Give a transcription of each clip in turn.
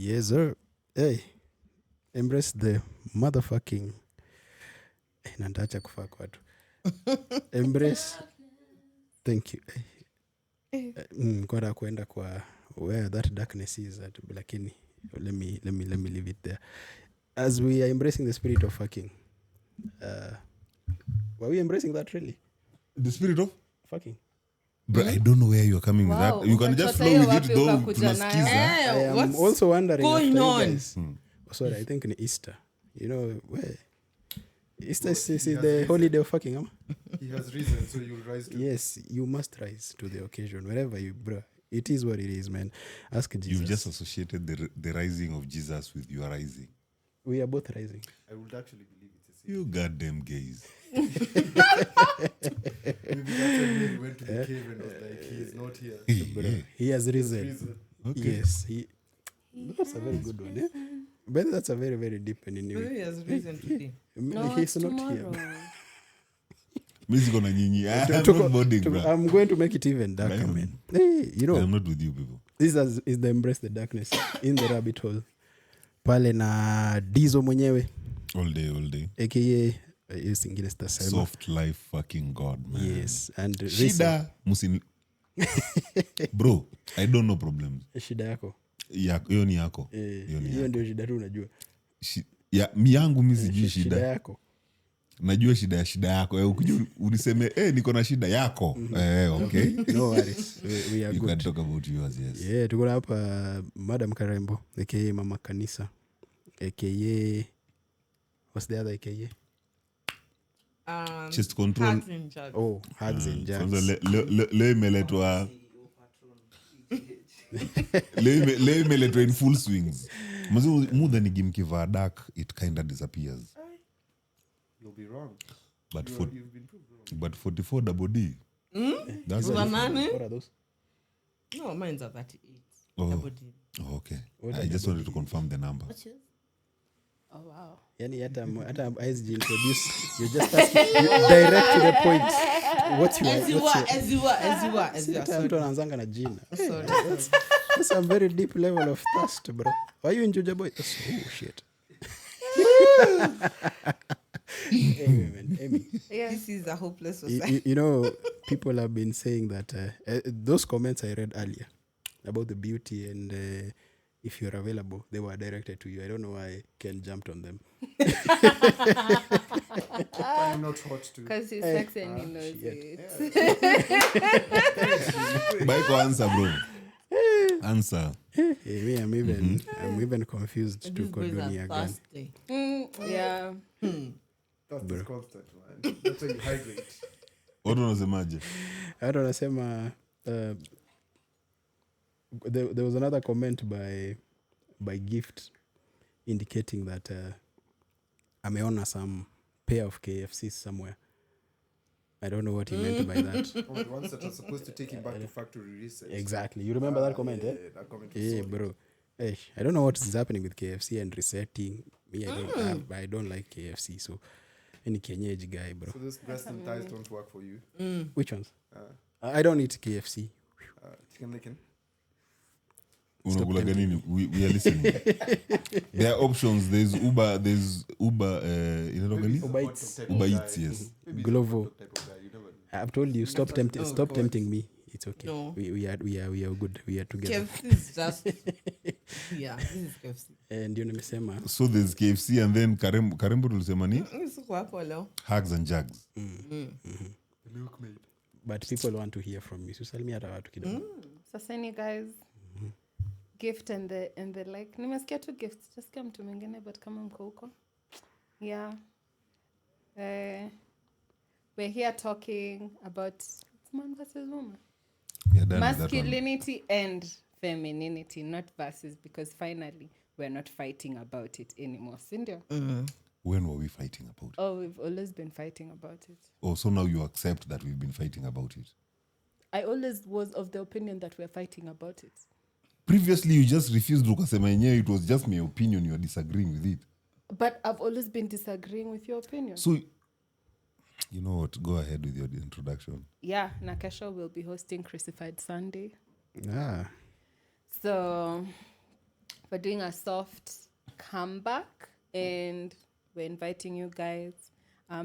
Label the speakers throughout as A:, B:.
A: Yes, sir. Hey, embrace the motherfucking. Nantaacha kufuck watu. Embrace. Thank you. Kwenda kuenda kwa where that darkness is at, lakini let me leave it there. As we are embracing the spirit of fucking. Were we embracing that really?
B: The spirit of
A: Fucking.
B: Bro, I don't know where you're coming with that. You can just flow with it though. Tunasikiza.
A: I am also wondering
C: going
A: after
C: on?
A: you guys. Sorry, I think in Easter. You know where Easter is the holiday of fucking, huh?
D: He has risen, so you'll rise to
A: Yes, you must rise to the occasion wherever you, bro. It is what it is, man. Ask Jesus.
B: You've just associated the rising of Jesus with your rising.
A: We are both rising.
D: I would actually believe it's a sin.
B: You goddamn gays.
D: Maybe that's when he went to the cave and was like, he is not here.
A: Bro, he has risen.
D: Risen.
B: Okay.
A: Yes, that's a very good one, eh? But that's a very, very deep one
C: Maybe
A: anyway.
C: he has reason today.
A: He's not here.
B: Mimi siko na nyinyi. I'm
A: To-
B: not boarding, bro.
A: I'm going to make it even darker,
B: Man.
A: man. Hey, you know,
B: I'm not with you people.
A: this is the embrace the darkness in the rabbit hole. Pale na Dizo mwenyewe
B: All day.
A: aka hiyo singine sitasema.
B: Soft life fucking God, man.
A: Yes, and
B: Shida musini. Bro, I don't know problems.
A: shida yako.
B: Hiyo ni yako.
A: Hiyo ndio shida tu unajua.
B: Mi yangu mi sijui
A: Shida
B: shida.
A: yako.
B: Najua shida ya shida yako. Ukija uniseme niko na shida yako. Okay.
A: No worries. We are
B: You can
A: good.
B: talk about yours, yes.
A: Yeah, tuko na hapa Madam Karembo aka Mama Kanisa aka what's the other aka?
B: Chest control.
C: Hugs and jugs.
A: Oh, hugs and
B: Kwanza
A: jugs.
B: leo imeletwa leo imeletwa in full swings. Mazi muda nikimkivaa dark it kind of disappears.
D: You'll be wrong.
B: But
D: You've been proved wrong.
B: but 44 double D. That's
C: Una nani?
A: What are those?
C: No, mine's a 38.
B: Oh.
C: Double D.
B: Oh, okay.
A: What
B: I
A: are
B: just wanted to confirm the number.
E: Oh wow.
A: Yani hata ISG introduce you just ask you direct to the point. What's your Hata mtu anaanzanga na jina.
C: Sorry.
A: That's a very deep level of thirst, bro. Why you in Juja boy? Oh shit. Anyway, man, Amy.
C: This is a hopeless society.
A: You know, people have been saying that those comments I read earlier about the beauty and if you're available, they were directed to you. I don't know why Ken jumped on them.
D: I'm not hot too.
E: Because he's sexy and he knows
A: shit.
E: it.
B: Baiko answer, bro. Answer.
A: Hey, me, I'm even confused to
C: These boys
A: Koduni
C: are
A: again.
C: thirsty.
E: Yeah.
D: That's the constant, man. That's how you hydrate.
B: Watu wanasemaje?
A: Hata wanasema there was another comment by Gift indicating that ameona some pair of KFCs somewhere. I don't know what he meant by that.
D: Oh, the ones that are supposed to take him back to factory research.
A: Exactly. You remember that comment, eh?
D: Yeah, that comment was
A: Yeah,
D: so
A: bro. Hey, I don't know what is happening with KFC and resetting. Me, I don't like KFC, so any kienyeji guy, bro.
D: So those breast and thighs don't work for you.
A: Which ones? I don't eat KFC.
D: Chicken licken.
B: Unakulaga nini? We are listening. There are options. There's Uber. Inaitwa gani?
A: Uber Eats.
B: Uber Eats, yes.
A: Glovo.
D: Type of guy, you never know.
A: I've told you, stop
C: God.
A: tempting me. It's okay.
C: No.
A: We are good. We are together.
C: KFC is just... Yeah, this is KFC.
A: Ndio nimesema.
B: So there's KFC and then Karembo tulisema ni
C: Siko hapo leo.
B: Hugs and Jugs.
D: The milkmaid.
A: But people want to hear from me. So salimia hata watu kidogo.
E: Sasa ni guys. Gift and the like. Nimesikia tu gift. Just kama mtu mwingine but kama mko huko. Yeah. We're here talking about man versus woman.
B: We are done with that one.
E: Masculinity and femininity, not versus, because finally we're not fighting about it anymore. Sindio?
B: When were we fighting about it?
E: Oh, we've always been fighting about it.
B: Oh, so now you accept that we've been fighting about it.
E: I always was of the opinion that we're fighting about it.
B: Previously, you just refused ukasema yenyewe it was just my opinion, you are disagreeing with it.
E: But I've always been disagreeing with your opinion.
B: So, you know what? Go ahead with your introduction.
E: Yeah, Nakesha will be hosting Crucified Sunday.
A: Ah.
E: So, we're doing a soft comeback, and we're inviting you guys.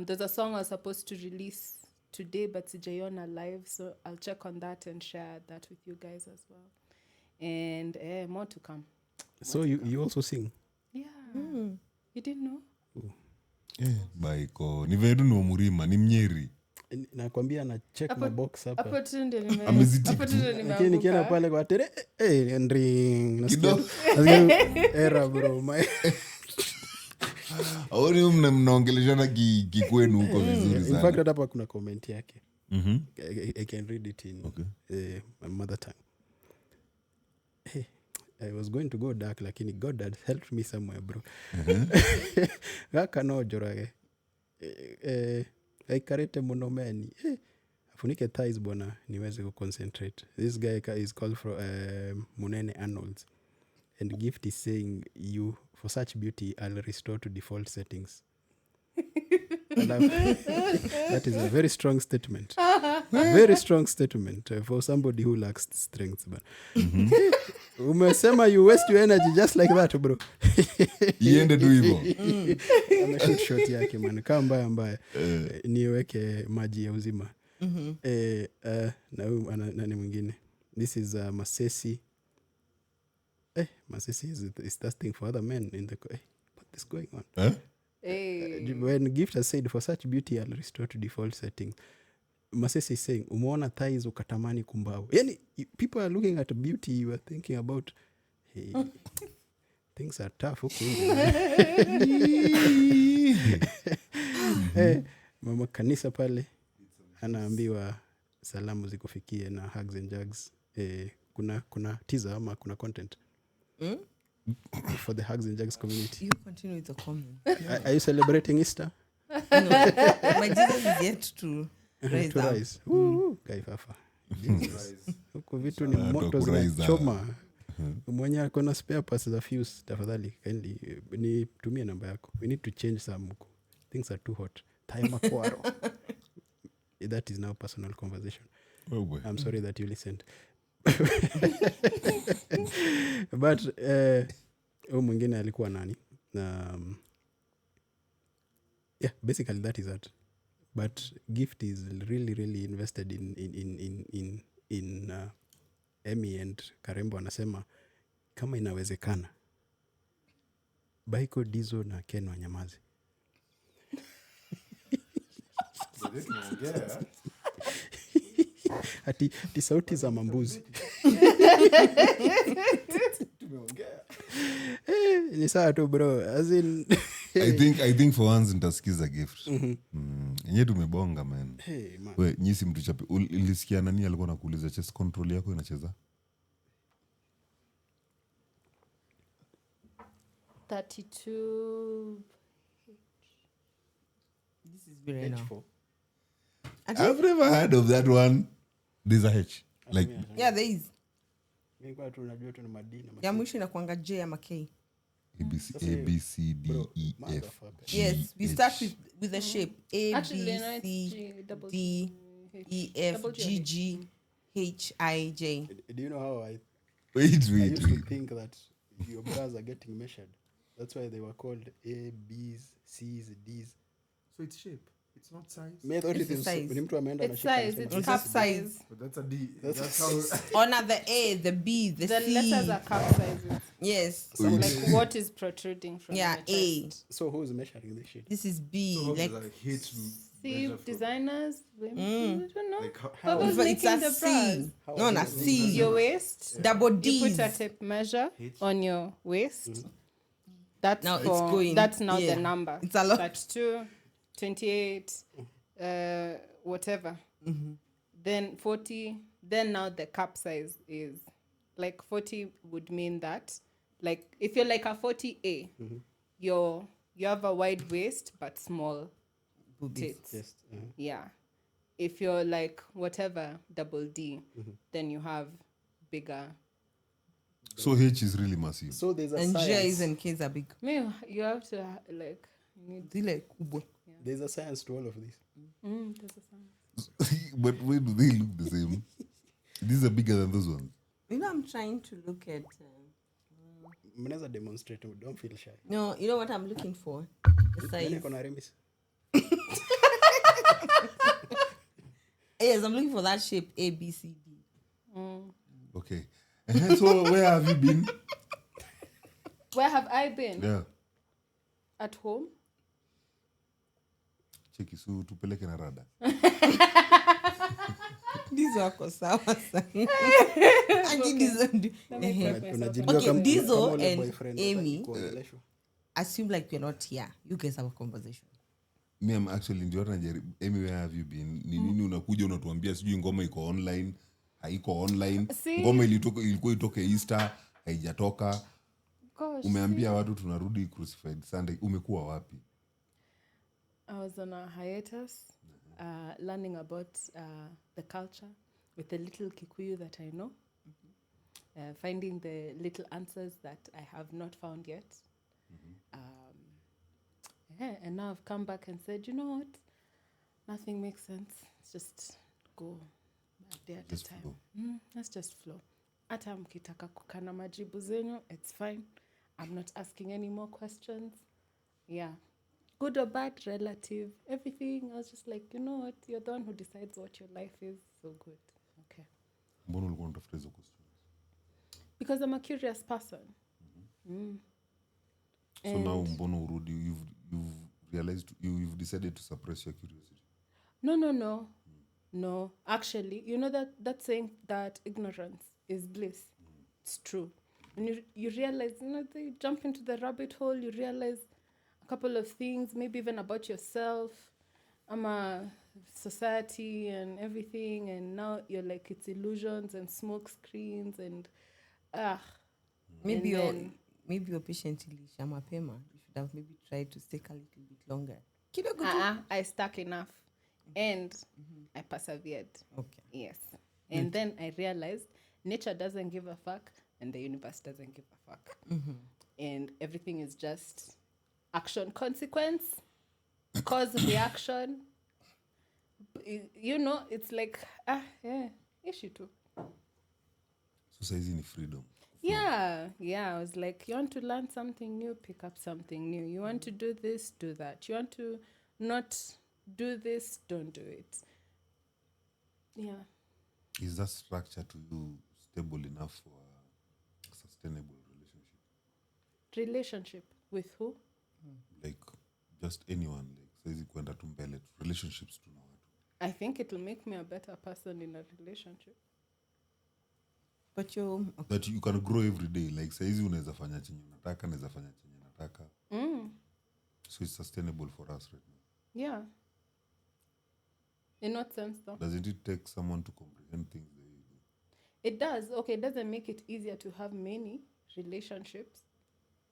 E: There's a song I was supposed to release today, but sijaiona live, so I'll check on that and share that with you guys as well. And more to come.
A: So you also sing?
E: Yeah. You didn't know?
B: Baiko ni vedu no murima ni Mnyeri.
A: Nakwambia na check na box hapa.
E: Hapo tu ndio nime.
B: Amezitick
E: Hapo tu ndio nimeanguka.
A: Lakini nikienda pale kwa tere ring
B: Kidogo.
A: era bro my
B: Aoni mnaongeleshana kikwenu huko vizuri sana.
A: in fact hapa kuna comment yake.
B: Mhm.
A: I can read it in my mother tongue. Hey, I was going to go dark lakini God had helped me somewhere bro. Gaka no jorage. Aikarete muno meni. Afunike thighs bwana niweze ku concentrate. This guy is called for Munene Arnold. And Gift is saying you for such beauty I'll restore to default settings. That is a very strong statement. Very strong statement for somebody who lacks strength. But umesema you waste your energy just like that bro.
B: Iende tu hivyo.
A: Ameshoot shot yake man. Kama mbaya niweke maji ya uzima. Na huyu nani mwingine. This is Masesi. Masesi is thirsting for other men in the what is going on? When Gift has said for such beauty I'll restore to default settings. Masesi is saying umeona thighs ukatamani kumbao. Yani people are looking at beauty, you are thinking about hey, things are tough huko nje. Mama kanisa pale anaambiwa salamu zikufikie na hugs and jugs. Kuna teaser ama kuna content for the hugs and jugs community.
C: You continue with the comment.
A: Are you celebrating Easter?
C: No, my Jesus is yet to rise
A: To
C: up.
A: rise. Guy fafa. Huko vitu ni moto
B: rise
A: zinachoma. Mwenye ako na spare parts za fuse tafadhali kindly nitumie namba yako. We need to change some huko. Things are too hot. Time kwaro. That is now personal conversation.
B: Oh boy.
A: I'm sorry that you listened. But mwingine alikuwa nani? Yeah, basically that is that. But Gift is really invested in Emmy and Karembo anasema kama inawezekana Baiko Dizo na Ken wanyamaze. Ati sauti za mambuzi. Ni sawa tu bro. As in
B: I think for once nitasikiza Gift. Yenyewe tumebonga man.
A: Hey man.
B: We nyisi mtu chapi ulisikia nani alikuwa anakuuliza chest control yako inacheza?
E: 32.
C: This is very now.
A: H4.
B: I've never heard of that one. There's a H. Like
C: Yeah, there is.
A: Nilikuwa tu najua tu ni madini.
C: Ya mwisho inakuanga J ama K.
B: A B C D E F.
C: Yes, we start with the shape A,
E: Actually, no,
C: B,
E: it's
C: C,
E: G, double
C: D, E, F, G, G, H, I, J.
A: Do you know how I
B: Wait.
A: used to think that your bras are getting measured? That's why they were called A, B's, C's, D's.
D: So it's shape. It's not size.
A: Me thought
C: It's
A: it
C: the
A: was
C: size.
A: ni mtu ameenda
E: It's
A: anashika
E: size,
A: anasema,
E: it's
C: It's
E: cup
C: just
E: size.
D: But that's a D. That's how.
C: Honor the A, the B, the
E: The
C: C.
E: letters are cup sizes.
C: Yes.
E: Like what is protruding from
C: Yeah,
E: the
C: A.
E: chest.
A: So who's measuring this shit?
C: This is B.
D: So how
C: Like
D: does a H
E: See,
D: measure from?
E: designers, women, I don't know.
D: Like
E: But who's
C: it's
E: making
C: a
E: the
C: C.
E: bras?
C: No, not C.
E: Your waist.
C: Double
E: You put
C: D's.
E: a tape measure on your waist. That's
C: Now it's
E: for,
C: going.
E: that's now
C: Yeah.
E: the number.
C: It's a lot.
E: 32, 28, whatever. Then 40. Then now the cup size is like 40 would mean that, like if you're like a 40A, you have a wide waist but small tits.
A: Yes.
E: Yeah. If you're like whatever double D, then you have bigger.
B: So H is really massive.
A: So there's a
C: And J's
A: science.
C: and K's are big.
E: Me, you have to like. You need.
C: Zile kubwa.
A: There's a science to all of this.
E: There's a sign.
B: But why do they look the same? These are bigger than those ones.
C: You know, I'm trying to look at.
A: mnaweza demonstrate, don't feel shy.
C: No, you know what I'm looking for? The
A: Nani
C: size.
A: ako na remis?
C: Yes, I'm looking for that shape A, B, C, D.
B: Okay. So where have you been?
E: Where have I been?
B: Yeah.
E: At home.
B: Cheki su tupeleke na rada.
C: These wako sawa sana. Actually,
A: Unajijua
C: Okay,
A: kama-
C: Dizzo
A: kama ule
C: and
A: boyfriend
C: Amy.
A: hataki kuongeleshwa.
C: assume like we're not here. You guys have a conversation.
B: Me I'm actually ndio najaribu. Amy, where have you been? Ni nini unakuja unatuambia sijui ngoma iko online, haiko online.
E: See?
B: Ngoma ilikuwa itoke Easter, haijatoka.
E: Gosh.
B: Umeambia watu tunarudi Crucified Sunday. Umekuwa wapi?
E: I was on a hiatus, learning about the culture with the little Kikuyu that I know, finding the little answers that I have not found yet. Yeah, and now I've come back and said, you know what? Nothing makes sense. Let's just go a day at a
B: Just
E: time.
B: flow.
E: Let's just flow. Hata mkitaka kukana majibu zenyu, it's fine. I'm not asking any more questions. Yeah. Good or bad, relative, everything. I was just like, you know what? You're the one who decides what your life is. So good. Okay.
B: Mbona ulikuwa unatafuta hizo questions?
E: Because I'm a curious person.
B: So now mbona urudi? You've realized you've decided to suppress your curiosity.
E: No. Actually, you know that saying that ignorance is bliss. It's true. When you realize, you jump into the rabbit hole, you realize a couple of things, maybe even about yourself, society and everything, and now you're like, it's illusions and smoke screens and
C: Maybe
E: and
C: you're patiently mapema. You should have maybe tried to stick a little bit longer. Kidogo tu.
E: I stuck enough and I persevered.
C: Okay.
E: Yes. And then I realized nature doesn't give a fuck and the universe doesn't give a fuck. And everything is just action, consequence, cause, reaction. It's like, issue too.
B: So saizi ni freedom.
E: Yeah. I was like, you want to learn something new, pick up something new. You want to do this, do that. You want to not do this, don't do it. Yeah.
B: Is that structure to you stable enough for a sustainable relationship?
E: Relationship with who?
B: Like just anyone, like saizi kwenda tu mbele, relationships tu na watu.
E: I think it will make me a better person in a relationship.
C: But you
B: That you can grow every day. Like saizi unaweza fanya chenye unataka, naweza fanya chenye nataka. So it's sustainable for us right now.
E: Yeah. In what sense though?
B: Doesn't it take someone to comprehend things the way you do?
E: It does. Okay, it doesn't make it easier to have many relationships,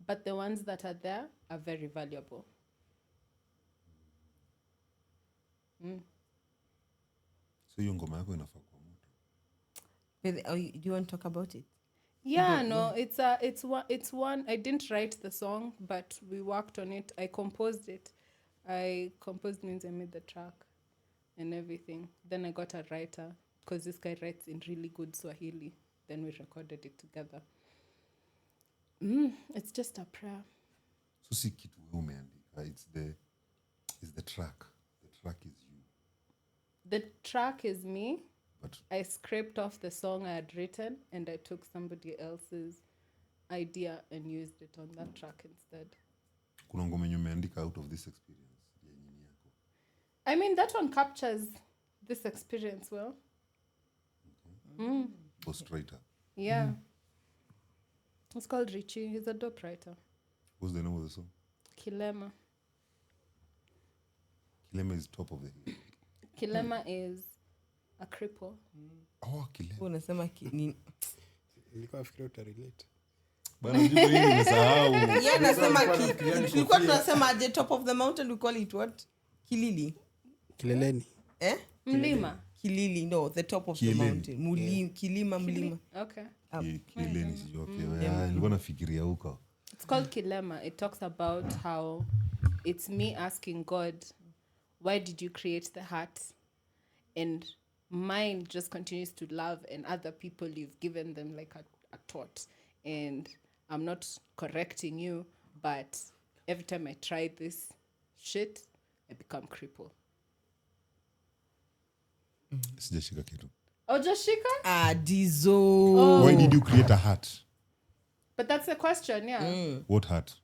E: but the ones that are there are very valuable.
B: So hiyo ngoma yako inafaa kwa moto.
C: do you want to talk about it?
E: Yeah, no, it's one. I didn't write the song, but we worked on it. I composed it. I composed means I made the track and everything. Then I got a writer because this guy writes in really good Swahili. Then we recorded it together. It's just a prayer.
B: So si kitu wewe umeandika. It's the track. The track is you.
E: The track is me.
B: But
E: I scraped off the song I had written and I took somebody else's idea and used it on that track instead.
B: kuna ngoma yenye umeandika out of this experience ya nini yako?
E: I mean, that one captures this experience well.
B: Ghostwriter.
E: Yeah. It's called Richie. He's a dope writer.
B: What's the name of the song?
E: Kilema.
B: Kilema is top of the hill.
E: Kilema is a cripple.
B: Oh, Kilema.
C: Unasema
A: Nilikuwa nafikiria utarelate.
B: Bana jibu hili nimesahau.
C: yeah, nasema tulikuwa tunasema at the top of the mountain we call it what? Kilili.
A: Kileleni.
E: Mlima.
C: Kilili, no, the top of the mountain. Kilima mlima.
E: Okay.
B: Kileni sijui. Okay. Nilikuwa nafikiria huko.
E: It's called Kilema. It talks about how it's me asking God, why did you create the heart? And mine just continues to love, and other people, you've given them like a thought. And I'm not correcting you, but every time I try this shit, I become crippled.
B: Sijashika kitu.
E: Oh, just shika?
C: Dizo.
B: Why did you create a heart?
E: But that's the question, yeah.
B: What heart?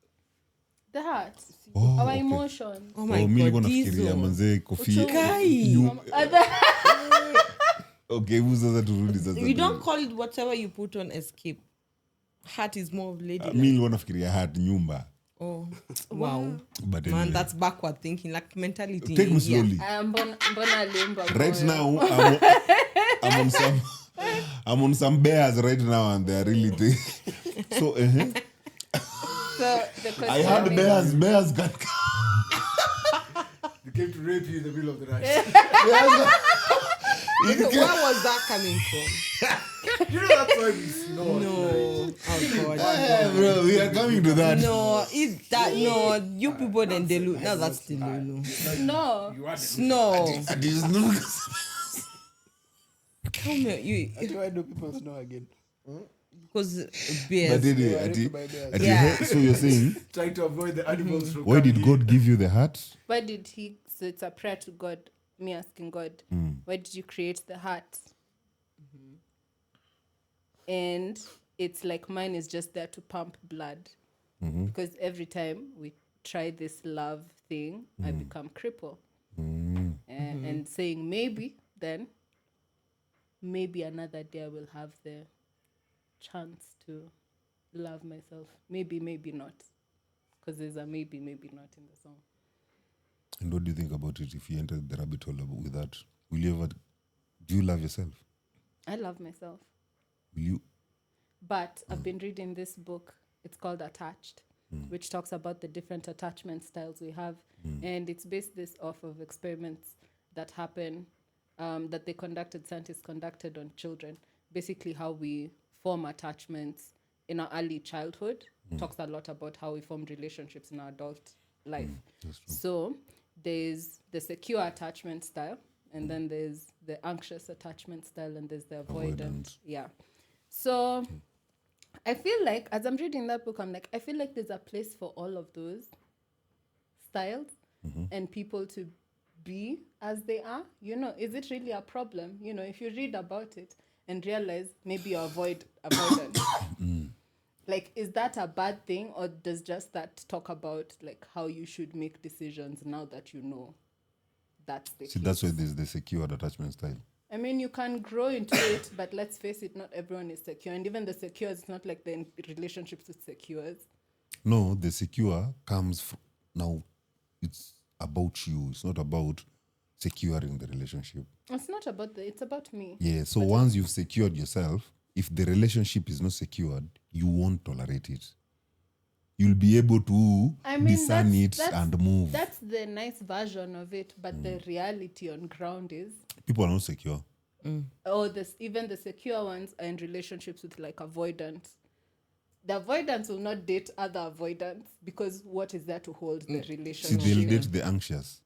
E: The heart.
B: Oh,
E: Our
B: okay.
E: emotions.
C: Oh my
B: mi nilikuwa
C: god,
B: nafikiria
C: Dizo.
B: manze kofia.
C: Kai.
B: Okay, hebu sasa turudi sasa.
C: You don't call it whatever you put on escape. Heart is more of lady.
B: Mi nilikuwa nafikiria heart nyumba.
C: Oh, wow.
B: But
C: Man,
B: anyway.
C: that's backward thinking, like mentality.
B: Take me
C: Yeah.
B: slowly.
E: Mbona alimba
B: Right
E: moyo?
B: now, I'm on some bears right now, and they are really so.
E: So the question
B: I had
E: is,
B: bears can.
D: They came to rape you in the middle of the night.
C: Where was that coming from?
D: You know that's why we snore.
C: No. Oh god.
B: Bro, we are coming to that.
C: No, is that no? You people then Delu. No, that's Delulu.
E: no.
D: You had it.
C: No.
B: It is not.
C: Tell me, you
A: Why do people snow again?
C: because
B: But
C: bears.
B: anyway,
A: I
B: Ati-
A: remember my bears.
B: Ati,
C: Yeah.
B: so you're saying,
D: Trying to avoid the animals from
B: why did
D: coming in.
B: God give you the heart?
E: Why did he? So it's a prayer to God. Me asking God, why did you create the heart? And it's like mine is just there to pump blood, because every time we try this love thing, I become crippled. And saying maybe then, maybe another day I will have the chance to love myself. Maybe not, because there's a maybe not in the song.
B: And what do you think about it if you enter the rabbit hole with that? Will you ever, do you love yourself?
E: I love myself.
B: Will you?
E: But I've been reading this book. It's called Attached, which talks about the different attachment styles we have. And it's based this off of experiments that happen, that scientists conducted on children. Basically how we form attachments in our early childhood. Talks a lot about how we form relationships in our adult life. So there's the secure attachment style, and then there's the anxious attachment style, and there's the avoidant.
B: Avoidant.
E: Yeah. So I feel like, as I'm reading that book, I'm like, I feel like there's a place for all of those styles and people to be as they are. You know, is it really a problem? You know, if you read about it and realize maybe you avoidant. Like, is that a bad thing, or does just that talk about like how you should make decisions now that you know that's the
B: See,
E: case?
B: that's why there's the secured attachment style.
E: I mean, you can grow into it, but let's face it, not everyone is secure. And even the secures, it's not like they're in relationships with secures.
B: No, the secure comes now. It's about you. It's not about securing the relationship.
E: It's not about it's about me.
B: Yeah. So once you've secured yourself, if the relationship is not secured, you won't tolerate it. You'll be able to
E: I mean,
B: discern it
E: that's-
B: and move.
E: That's the nice version of it, but the reality on ground is,
B: People are not secure.
E: even the secure ones are in relationships with like avoidance. The avoidance will not date other avoidants because what is there to hold the
B: See,
E: relationship?
B: they'll date the anxious,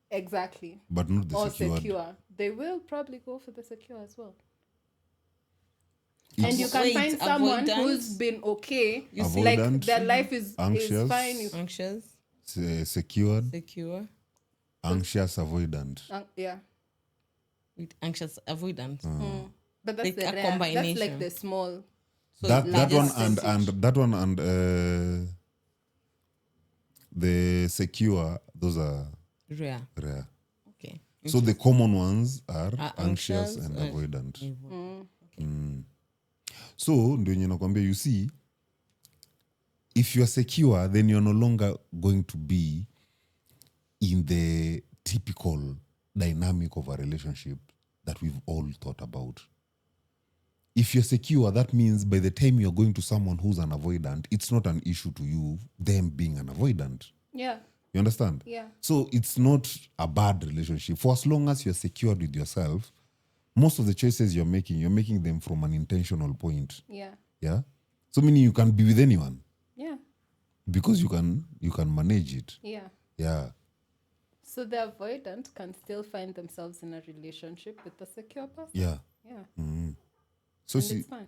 E: Exactly.
B: but not the
E: Or
B: secured.
E: secure. They will probably go for the secure as well.
B: It's-
E: And you can
C: Wait,
E: find someone
C: avoidance?
E: who's been okay.
B: see-
E: Like
B: Avoidant,
E: their life is
B: anxious.
E: fine.
C: Anxious,
B: Secured,
C: secure,
B: anxious, avoidant.
E: Yeah.
C: with anxious, avoidant.
E: But that's
C: Like
E: the
C: a
E: rare. That's
C: combination.
E: like the small.
C: So
B: that
C: largest
B: one
C: percentage.
B: that one and the secure, those are
C: Rare.
B: rare.
C: Okay.
B: So the common ones are
C: Are
B: anxious
C: anxious
B: and
C: and-
B: avoidant. So ndio yenye nakwambia, you see, if you are secure, then you're no longer going to be in the typical dynamic of a relationship that we've all thought about. If you're secure, that means by the time you're going to someone who's an avoidant, it's not an issue to you, them being an avoidant.
E: Yeah.
B: You understand?
E: Yeah.
B: So it's not a bad relationship. For as long as you're secured with yourself, most of the choices you're making them from an intentional point.
E: Yeah.
B: Yeah? So meaning you can be with anyone
E: Yeah.
B: because you can manage it.
E: Yeah.
B: Yeah.
E: So the avoidant can still find themselves in a relationship with the secure person.
B: Yeah.
E: Yeah.
B: So
E: And
B: see,
E: it's fine.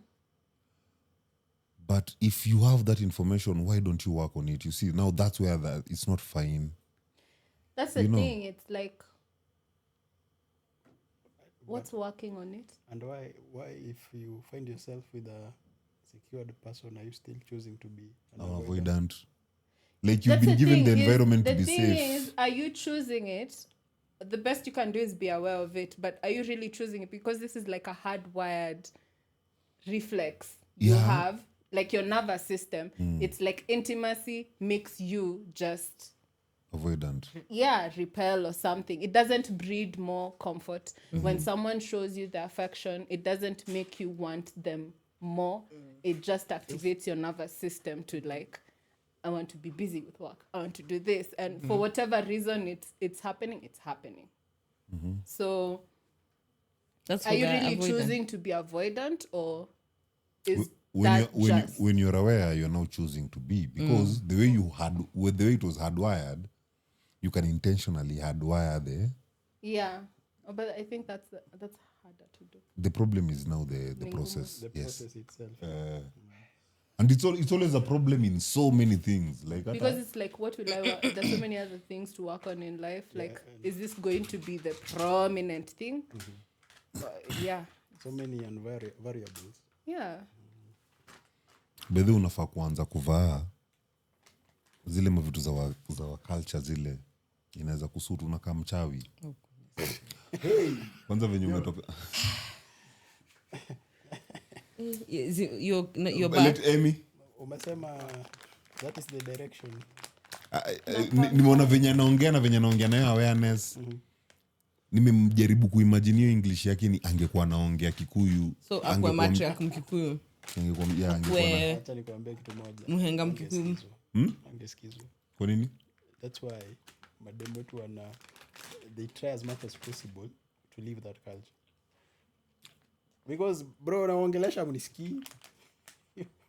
B: But if you have that information, why don't you work on it? You see, now that's where it's not fine.
E: That's the
B: You know.
E: thing. It's like, what's working on it?
A: And why if you find yourself with a secured person, are you still choosing to be an avoidant?
B: Avoidant. Like you've
E: That's
B: been given the
E: thing is-
B: environment to
E: the
B: be
E: thing
B: safe.
E: is, are you choosing it? The best you can do is be aware of it, but are you really choosing it? Because this is like a hardwired reflex you
B: Yeah.
E: have, like your nervous system. It's like intimacy makes you just
B: Avoidant.
E: repel or something. It doesn't breed more comfort. When someone shows you the affection, it doesn't make you want them more. It just activates your nervous system to like, I want to be busy with work, I want to do this, and for whatever reason it's happening. So
C: That's
E: are you
C: what I
E: really
C: avoid
E: choosing to be avoidant, or is
B: When
E: that just
B: when you're aware, you're now choosing to be, because the way the way it was hardwired, you can intentionally hardwire the.
E: yeah? But I think that's harder to do.
B: The problem is now the process.
A: The
B: Yes.
A: process itself.
B: And it's always a problem in so many things. Like
E: Because it's like, what will I work? There's so many other things to work on in life. Like, is this going to be the prominent thing? Yeah.
A: So many variables.
E: Yeah.
B: bedhi unafaa kuanza kuvaa zile mavitu za wa culture zile inaweza kusutu unakaa mchawi. Kwanza venye umetoka.
C: You're back.
B: Let Amy.
A: Umesema that is the direction.
B: Nimeona venye anaongea na venye anaongea nayo awareness. Nimemjaribu kuimagine hiyo English yake ni angekuwa anaongea Kikuyu.
C: So akwa matriarch Mkikuyu.
B: Angekuwa
A: Acha nikwambie kitu moja.
C: Mhenga Mkikuyu.
A: Angesikizwa.
B: kwa nini?
A: That's why mademu wetu they try as much as possible to leave that culture. Because bro, naongelesha mnisikii.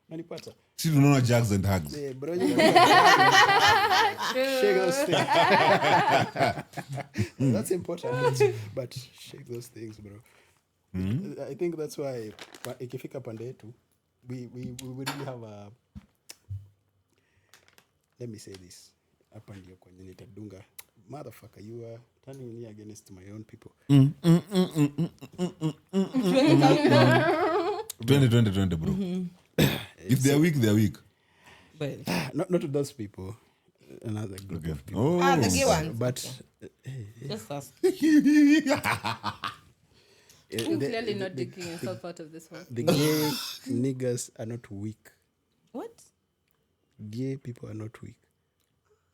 A: Nanipata.
B: Si tunaona jugs and hugs.
A: Yeah, bro, you shake those things. That's important, but shake those things, bro. I think that's why ikifika pande yetu we really have a, let me say this, hapa ndio kwenye nitadunga, motherfucker, you are turning me against my own people.
B: 20 bro. If they are weak, they are weak.
C: But
A: Not to those people, another group of people.
B: Oh.
C: the gay ones.
A: But
C: Just us.
E: You're clearly not digging yourself out of this one.
A: the gay niggas are not weak.
C: What?
A: Gay people are not weak.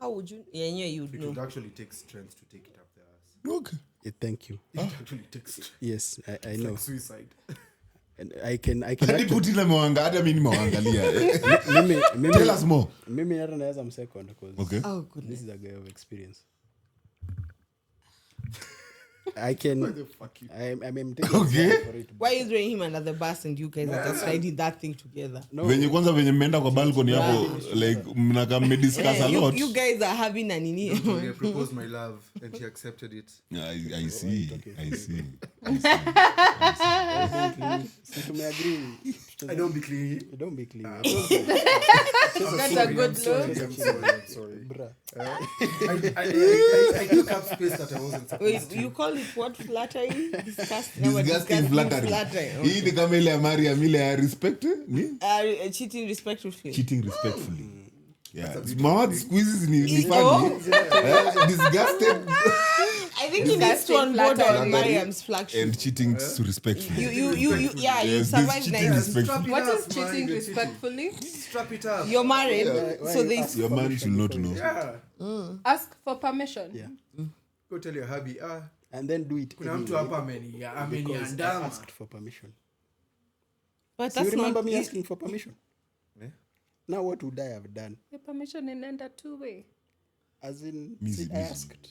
C: How would you? Yeah, you
D: It
C: know.
D: would actually take strength to take it up their ass.
B: Okay.
A: Thank you.
D: It actually takes strength.
A: Yes, I know.
D: Like suicide.
A: And I can
B: Hadi
A: actually,
B: Putin amewanga hata mimi nimewaangalia.
A: mimi
B: Tell us more.
A: mimi hata naweza msecond because
B: Okay.
C: Oh goodness.
A: this is a guy of experience. I can.
D: Fuck you.
A: I'm taking
B: Okay.
A: credit for it.
C: Why are you throwing him under the bus and you guys are just riding that thing together?
A: No,
B: Venye kwanza venye mmeenda kwa balcony hapo like mnakaa mmediscuss a lot.
C: You guys are having an
D: I proposed my love and he accepted it.
B: I see. I see.
A: see, tumeagree.
D: I don't be clingy.
A: Don't be clean.
E: That's a good look.
D: I'm sorry.
A: Bruh.
D: I took up space that I wasn't supposed
C: Wait, you call it what? Flattery? Disgusting.
B: Disgusting flattery. Hii ni kama ile ya Mariam ile ya respect ni
C: Cheating respectfully.
B: cheating respectfully. Yeah. Smart squeezes ni
C: No.
B: funny. Disgusted
C: I think he needs to on board
E: Flattery.
C: on Mariam's flagship.
B: and cheating respectfully.
C: You yeah, you
B: Yes, this
C: survived
B: cheating
C: nice.
B: respectfully.
E: What is cheating respectfully?
D: Strap it up.
C: You're married,
A: Why
C: so
A: you
C: there's
A: ask
B: Your man
A: permission
B: should not
A: before you-
B: know.
D: Yeah.
E: Ask for permission.
A: Yeah.
D: Go tell your hubby,
A: And then do it.
D: kuna mtu
A: anyway,
D: hapa
A: because I
D: ameniandama.
A: asked for permission.
C: but
A: So you
C: that's
A: remember
C: not
A: me asking for permission?
D: Eh?
A: Now what would I have done?
E: The permission inaenda two-way.
A: As in,
B: Easy,
A: I
B: easy.
A: asked.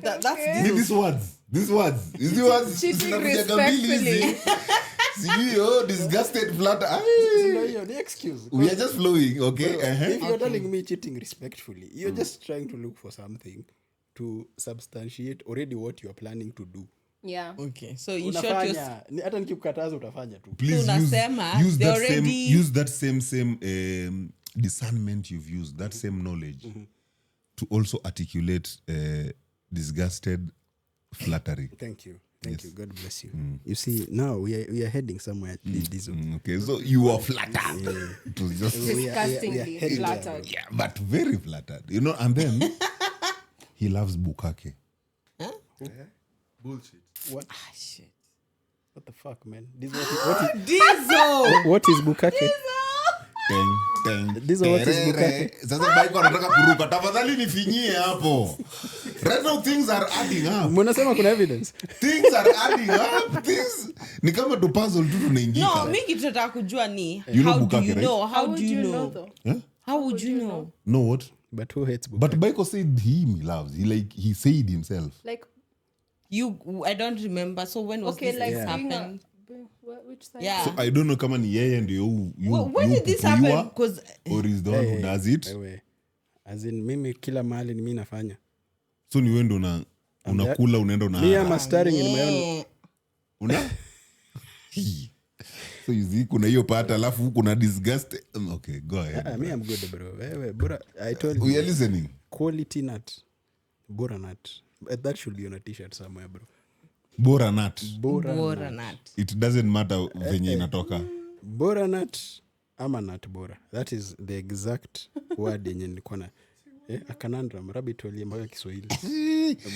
C: that's
B: Ni these words. Hizi words
E: Cheating
B: zinakujaga mbili hizi.
E: respectfully.
B: Sijui disgusted flutter.
A: No, you're the excuse.
B: We are just flowing, okay?
A: If you're telling me cheating respectfully, you're just trying to look for something to substantiate already what you're planning to do.
E: Yeah.
C: Okay, so in short, you're
A: unafanya hata nikikukataza utafanya tu.
B: Please
C: unasema
B: use
C: they
B: that
C: already-
B: same use that same discernment you've used, that same knowledge to also articulate disgusted flattery.
A: Thank you. God bless you. You see, now we are heading somewhere. This
B: Okay, so you are flattered. It was just
E: Disgustingly
A: heading
E: flattered.
B: yeah, but very flattered, you know. And then he loves bukake.
D: Bullshit.
A: what?
C: Ah, shit.
A: What the fuck, man?
C: Diesel.
A: What is bukake? This is what is bukake.
B: Sasa Mike anataka kuruka, tafadhali nifinyie hapo. Right now things are adding up.
A: Mnasema kuna evidence.
B: Things are adding up. Things ni kama tu puzzle tu tunaingika.
C: No, mi kitu nataka kujua ni
B: You know
C: how do
B: bukake,
C: you
B: right?
C: know? How
E: would
C: do you know?
E: though?
B: Huh?
C: How would you know?
B: No what?
A: But who hates bukake?
B: But Baiko said he loves. He said himself.
E: Like,
C: I don't remember. So when was
E: okay,
C: this
E: like
C: happen?
E: doing which side?
C: Yeah.
B: So I don't know kama ni yeye ndio
C: When did this happen? Because
B: or is the one who does it.
A: Wewe. As in mimi kila mahali ni mimi nafanya.
B: So ni wewe ndo unakula unaenda
A: Me am
B: una
A: a starring in my own.
B: una so you see kuna hiyo part alafu kuna disgust. Okay, go ahead.
A: Me I'm good, bro. Wewe bora I told
B: We
A: you.
B: are listening.
A: Quality nut. Bora nut. That should be on a t-shirt somewhere, bro.
B: Bora nut.
C: bora nut.
B: It doesn't matter venye inatoka.
A: Bora nut ama nut bora. That is the exact word yenye nilikuwa na a conundrum rabbit hole mpaka Kiswahili.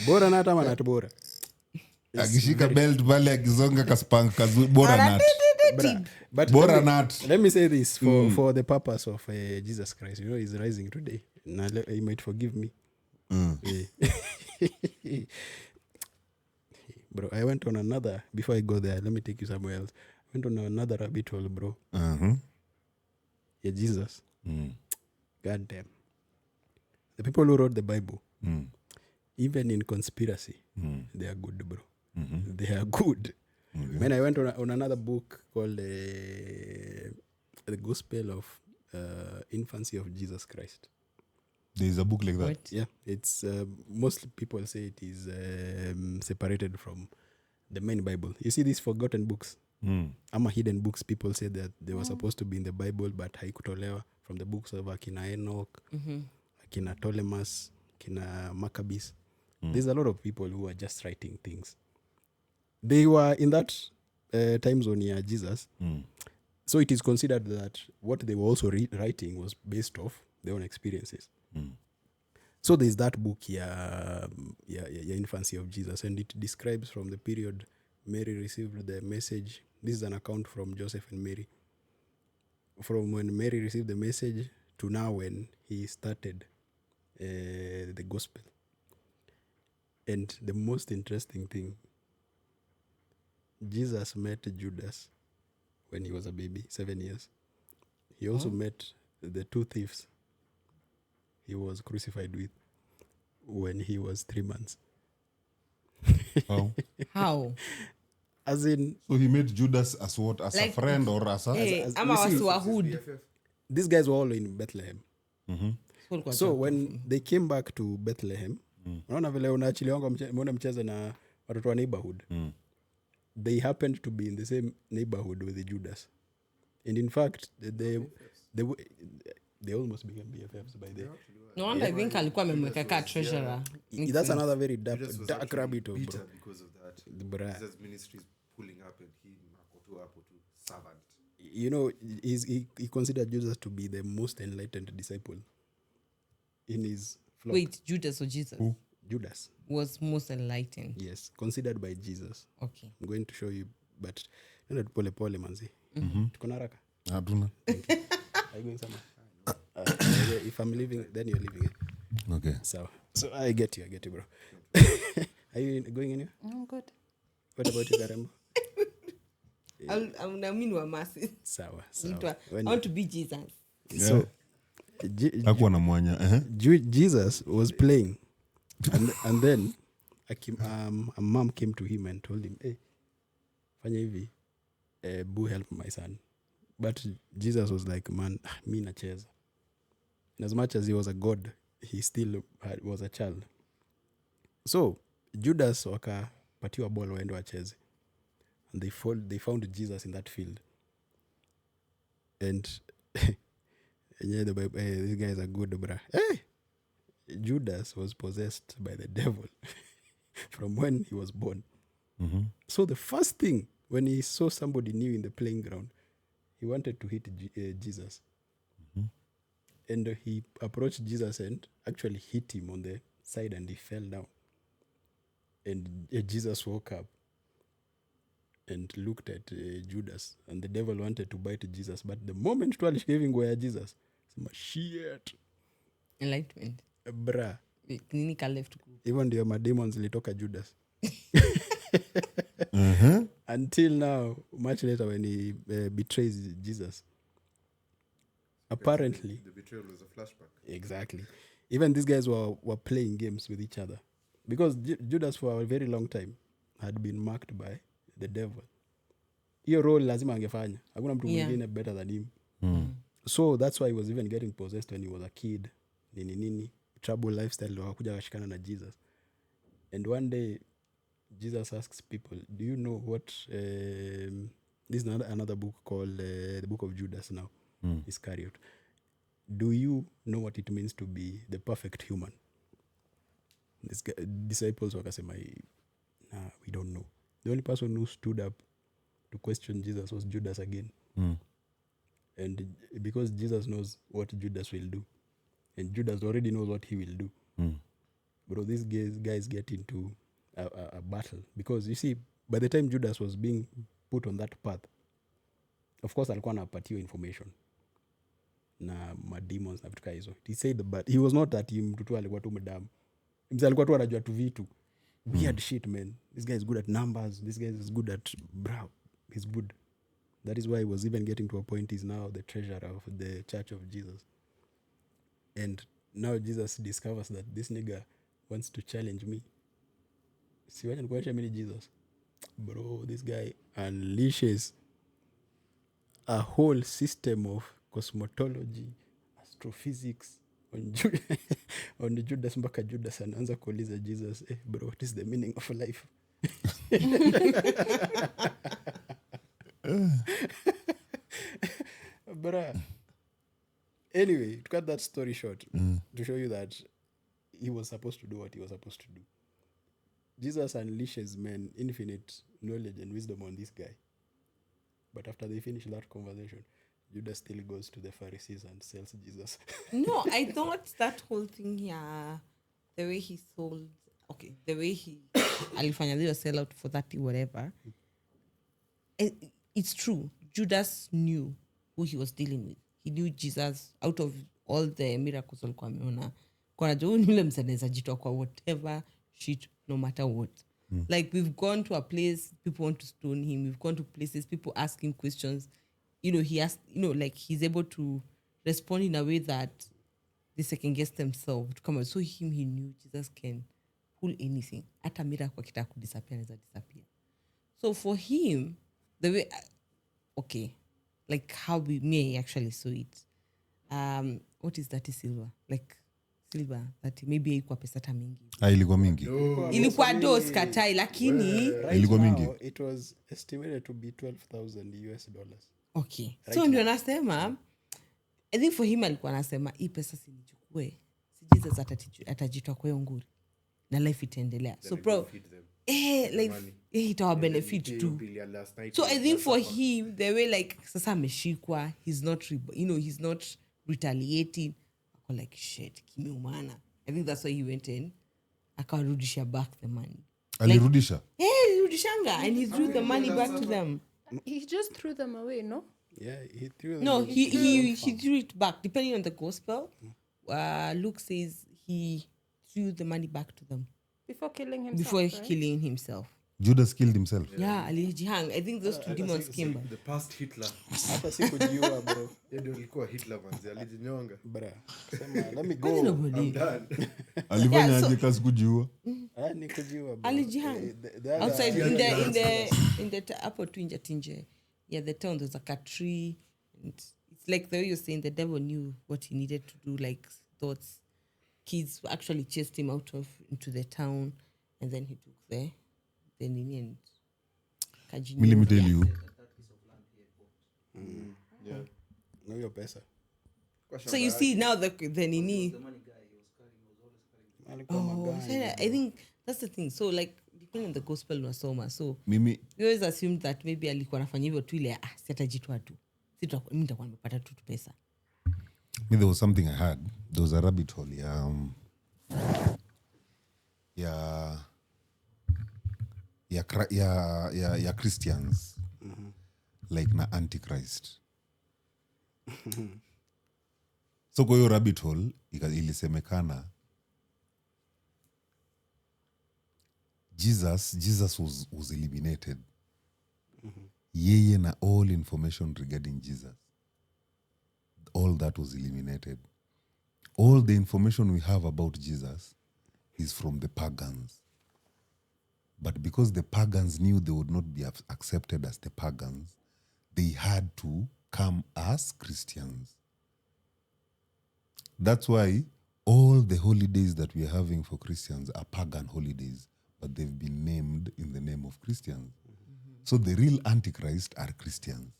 A: Bora nut ama nut bora.
B: Akishika belt pale akizonga kaspank kazu bora nut.
A: But
B: Bora
A: let me-
B: nut.
A: Let me say this for the purpose of Jesus Christ. You know, he's rising today. Now, he might forgive me. Yeah. Bro, I went on another, before I go there, let me take you somewhere else. I went on another rabbit hole, bro. Yeah, Jesus. God damn. The people who wrote the Bible, even in conspiracy, they are good, bro. They are good. When I went on another book called The Gospel of Infancy of Jesus Christ.
B: There is a book like that.
C: What?
A: Yeah, it's most people say it is separated from the main Bible. You see these forgotten books, ama hidden books. People say that they were supposed to be in the Bible, but haikutolewa from the books of Akina Enoch, Akina Ptolemus, Akina Maccabees. There's a lot of people who are just writing things. They were in that time zone near Jesus, so it is considered that what they were also writing was based off their own experiences. So there's that book, Infancy of Jesus, and it describes from the period Mary received the message. This is an account from Joseph and Mary. From when Mary received the message to now when he started the gospel. And the most interesting thing, Jesus met Judas when he was a baby, 7 years. He also met the two thieves he was crucified with when he was 3 months.
C: How?
A: As in,
B: So he made Judas as what? As
C: Like-
B: a friend or as a...
C: Ama
A: you see-
C: wasi wa hood.
A: these guys were all in Bethlehem.
C: Walikuwa
A: So when they came back to Bethlehem, unaona vile unaachiliwanga mwende mcheze na watoto wa neighborhood. They happened to be in the same neighborhood with the Judas. And in fact, they almost became BFFs by then.
C: No wonder I think alikuwa amemweka ka treasurer.
A: That's another very dark
D: Judas was
A: dark
D: actually
A: rabbit hole,
D: bitter
A: bro.
D: because of that.
A: Bruh.
D: Jesus' ministry is pulling up and he makoto hapo tu servant.
A: You know, he considered Jesus to be the most enlightened disciple in his flock.
C: Wait, Judas or Jesus
A: Judas,
C: was most enlightened.
A: yes, considered by Jesus.
C: Okay.
A: I'm going to show you, but nenda pole pole manzi. Tuko na haraka.
B: Hatuna.
A: Are you going somewhere? If I'm leaving, then you're leaving.
B: Okay.
A: So I get you, bro. Are you going anywhere?
E: I'm good.
A: What about you, Karembo?
C: Naamini wa masi.
A: Sawa.
C: I want to be Jesus.
A: So
B: Hakuwa na mwanya.
A: Jesus was playing, and then a mom came to him and told him, "Hey, fanya hivi, boo, help my son." But Jesus was like, "Man, mi nacheza." And as much as he was a god, he still was a child. So Judas wakapatiwa ball waende wacheze, and they found Jesus in that field, and yeah, these guys are good, bruh. Hey, Judas was possessed by the devil from when he was born. So the first thing when he saw somebody new in the playing ground, he wanted to hit Jesus. And he approached Jesus and actually hit him on the side, and he fell down. And Jesus woke up and looked at Judas, and the devil wanted to bite Jesus, but the moment tu alishika nguo ya Jesus, sema shit,
C: Enlightenment.
A: bra,
C: Nini ka left group.
A: hivyo ndio mademons zilitoka Judas. Until now, much later when he betrays Jesus, apparently
D: The betrayal was a flashback.
A: exactly, even these guys were playing games with each other, because Judas for a very long time had been marked by the devil. Hiyo role lazima angefanya, hakuna mtu
C: Yeah.
A: mwingine better than him. So that's why he was even getting possessed when he was a kid, nini trouble lifestyle, wakakuja wakashikana na Jesus. And one day Jesus asks people, do you know what this is another book called the book of Judas now, Iscariot. Do you know what it means to be the perfect human? Disciples wakasema, nah, we don't know. The only person who stood up to question Jesus was Judas again. And because Jesus knows what Judas will do, and Judas already knows what he will do, bro, these guys get into a battle. Because you see, by the time Judas was being put on that path, of course alikuwa anapatiwa information na mademons na vitu kaa hizo. He said, but he was not that mtu tu alikuwa tu mdamu. Mzee alikuwa tu anajua tu vitu. Weird shit, man. This guy is good at numbers. This guy is good at, bro, he's good. That is why he was even getting to a point he's now the treasurer of the Church of Jesus. And now Jesus discovers that this nigga wants to challenge me. See what I'm mini Jesus? Bro, this guy unleashes a whole system of cosmology, astrophysics on Judas, mpaka Judas anaanza kuuliza Jesus, bro, what is the meaning of life? Bruh. Anyway, to cut that story short, to show you that he was supposed to do what he was supposed to do. Jesus unleashes, man, infinite knowledge and wisdom on this guy. But after they finish that conversation, Judas still goes to the Pharisees and sells Jesus.
C: No, I thought that whole thing here, the way he sold, okay, the way he alifanya the sell out for 30 whatever, it's true. Judas knew who he was dealing with. He knew Jesus out of all the miracles alikuwa ameona. Kwa najua huyu ni yule msaneza jitoa kwa whatever shit, no matter what. Like we've gone to a place, people want to stone him. We've gone to places, people ask him questions. You know, he has, you know, like he's able to respond in a way that they second guess themselves. To come out. So he knew Jesus can pull anything. Hata miracle akitaka kudisappear anaweza disappear. So for him, the way, okay, like how we may actually saw it. What is that silver? Like silver that maybe haikuwa pesa hata mingi.
B: Ilikuwa mingi.
C: Ilikuwa dos katai lakini
B: Ilikuwa
A: now,
B: mingi.
A: it was estimated to be $12,000.
C: okay.
A: Right
C: So ndio
A: now.
C: nasema I think for him alikuwa anasema hii pesa sinichukue. Si Jesus atajitoa kwa hiyo nguri. Na life itaendelea. So bro, like itawa benefit too. So I think for him, the way like sasa ameshikwa, he's not he's not retaliating. Ako like shit, kimeumana. I think that's why he went in. Akarudisha back the money.
B: Alirudisha.
C: Rudishanga, and he threw the money back to them.
E: He just threw them away, no?
A: Yeah, he threw them.
C: No, he threw it back. Depending on the gospel, Luke says he threw the money back to them
E: Before killing himself.
C: before
E: right?
C: killing himself.
B: Judas killed himself.
C: Yeah, alijihang. I think those two demons came back.
D: The past Hitler.
A: Hata sikujiua, bro.
D: Yeye ndio alikuwa Hitler manzi, alijinyonga.
A: Bra. Sema, let me
C: Kwani
A: go.
C: nobody?
D: Done.
B: Alifanya
C: Yeah, so-
B: aje kazi kujiua?
A: Ni kujiua, bro.
C: Alijihang.
A: The other-
C: Outside in the hapo tu nje tinje. Yeah, the town there's like a tree. And it's like the way you're saying the devil knew what he needed to do, like thoughts. Kids actually chased him into the town, and then he took the the nini and
B: Me, let me tell you,
D: Yeah.
A: Know your pesa.
C: so you see now the nini
A: Alikuwa
C: oh
A: magani,
C: so I think that's the thing so like depending on the gospel unasoma so
B: mimi
C: we always assume that maybe alikuwa anafanya hivyo tu ile si atajitoa tu mimi nitakuwa nimepata tu pesa.
B: there was something I had. There was a rabbit hole. Yeah, Christians like na Antichrist. So kwa hiyo rabbit hole ilisemekana Jesus was eliminated. Yeye na all information regarding Jesus, all that was eliminated. All the information we have about Jesus is from the pagans. But because the pagans knew they would not be accepted as the pagans, they had to come as Christians. That's why all the holidays that we are having for Christians are pagan holidays, but they've been named in the name of Christians. So the real Antichrist are Christians.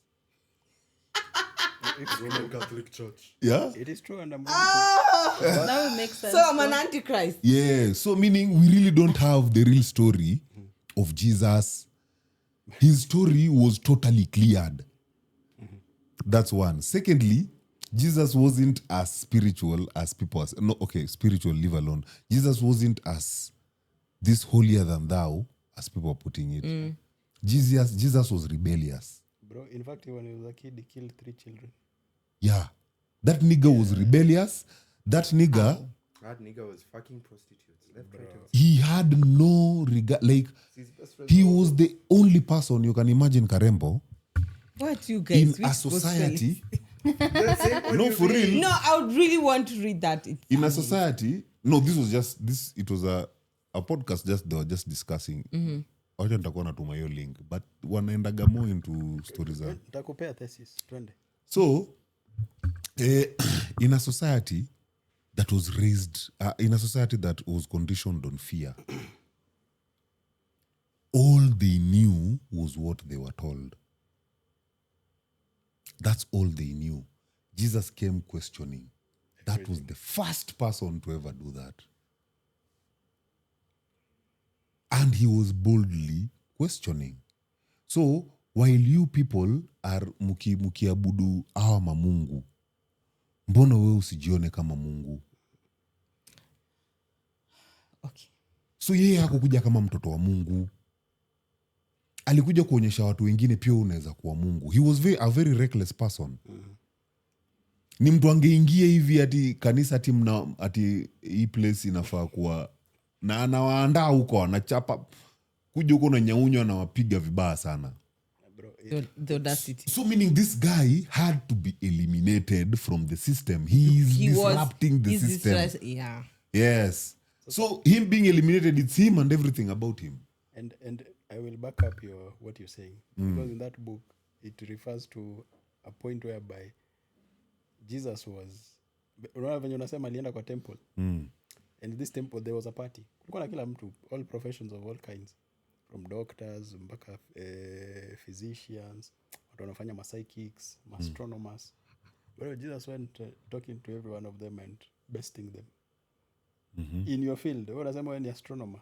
D: Roman Catholic Church.
B: Yeah?
A: It is true, and I'm
E: That would make sense.
C: So I'm an antichrist.
B: Yeah, so meaning we really don't have the real story of Jesus. His story was totally cleared. That's one. Secondly, Jesus wasn't as spiritual as people. No, okay, spiritual, leave alone. Jesus wasn't as this holier than thou as people are putting it. Jesus was rebellious.
A: Bro, in fact, when he was a kid, he killed 3 children.
B: Yeah. That nigga was rebellious. That nigga,
D: That nigga was fucking prostitutes. Left, right, and
B: he had no regard. Like,
D: his best friend.
B: he was the only person, you can imagine Karembo,
C: What you guys?
B: in
C: which
B: a
C: gospel
B: society.
D: That's it.
B: No, for real.
C: No, I would really want to read that. It's
B: In a society, no, this was just this. It was a podcast. Just they were just discussing. Wacha nitakuwa natuma hiyo link, but wanaendaga more into stories.
A: Nitakupea thesis, twende.
B: So, in a society that was raised, in a society that was conditioned on fear, all they knew was what they were told. That's all they knew. Jesus came questioning. That was the first person to ever do that. And he was boldly questioning. So, while you people are mukiabudu hawa mamungu, mbona wewe usijione kama Mungu?
C: okay.
B: So yeye hakukuja kama mtoto wa Mungu. Alikuja kuonyesha watu wengine pia unaweza kuwa Mungu. He was a very reckless person. Ni mtu angeingia hivi ati kanisa ati hii place inafaa kuwa na anawaandaa huko, anachapa kuja huko na nyaunywa na wapiga vibaya sana.
A: Bro,
C: The audacity.
B: So meaning this guy had to be eliminated from the system. He is disrupting the
C: he's
B: system.
C: yeah.
B: Yes. So him being eliminated, it's him and everything about him.
A: and I will back up what you're saying. Because in that book, it refers to a point whereby Jesus was... Unaona venye unasema alienda kwa temple. And this temple, there was a party. Kulikuwa na kila mtu, all professions of all kinds. From doctors, mpaka physicians, watu wanafanya psychics, astronomers. But Jesus went talking to every one of them and besting them. In your field, wewe unasema wewe ni astronomer.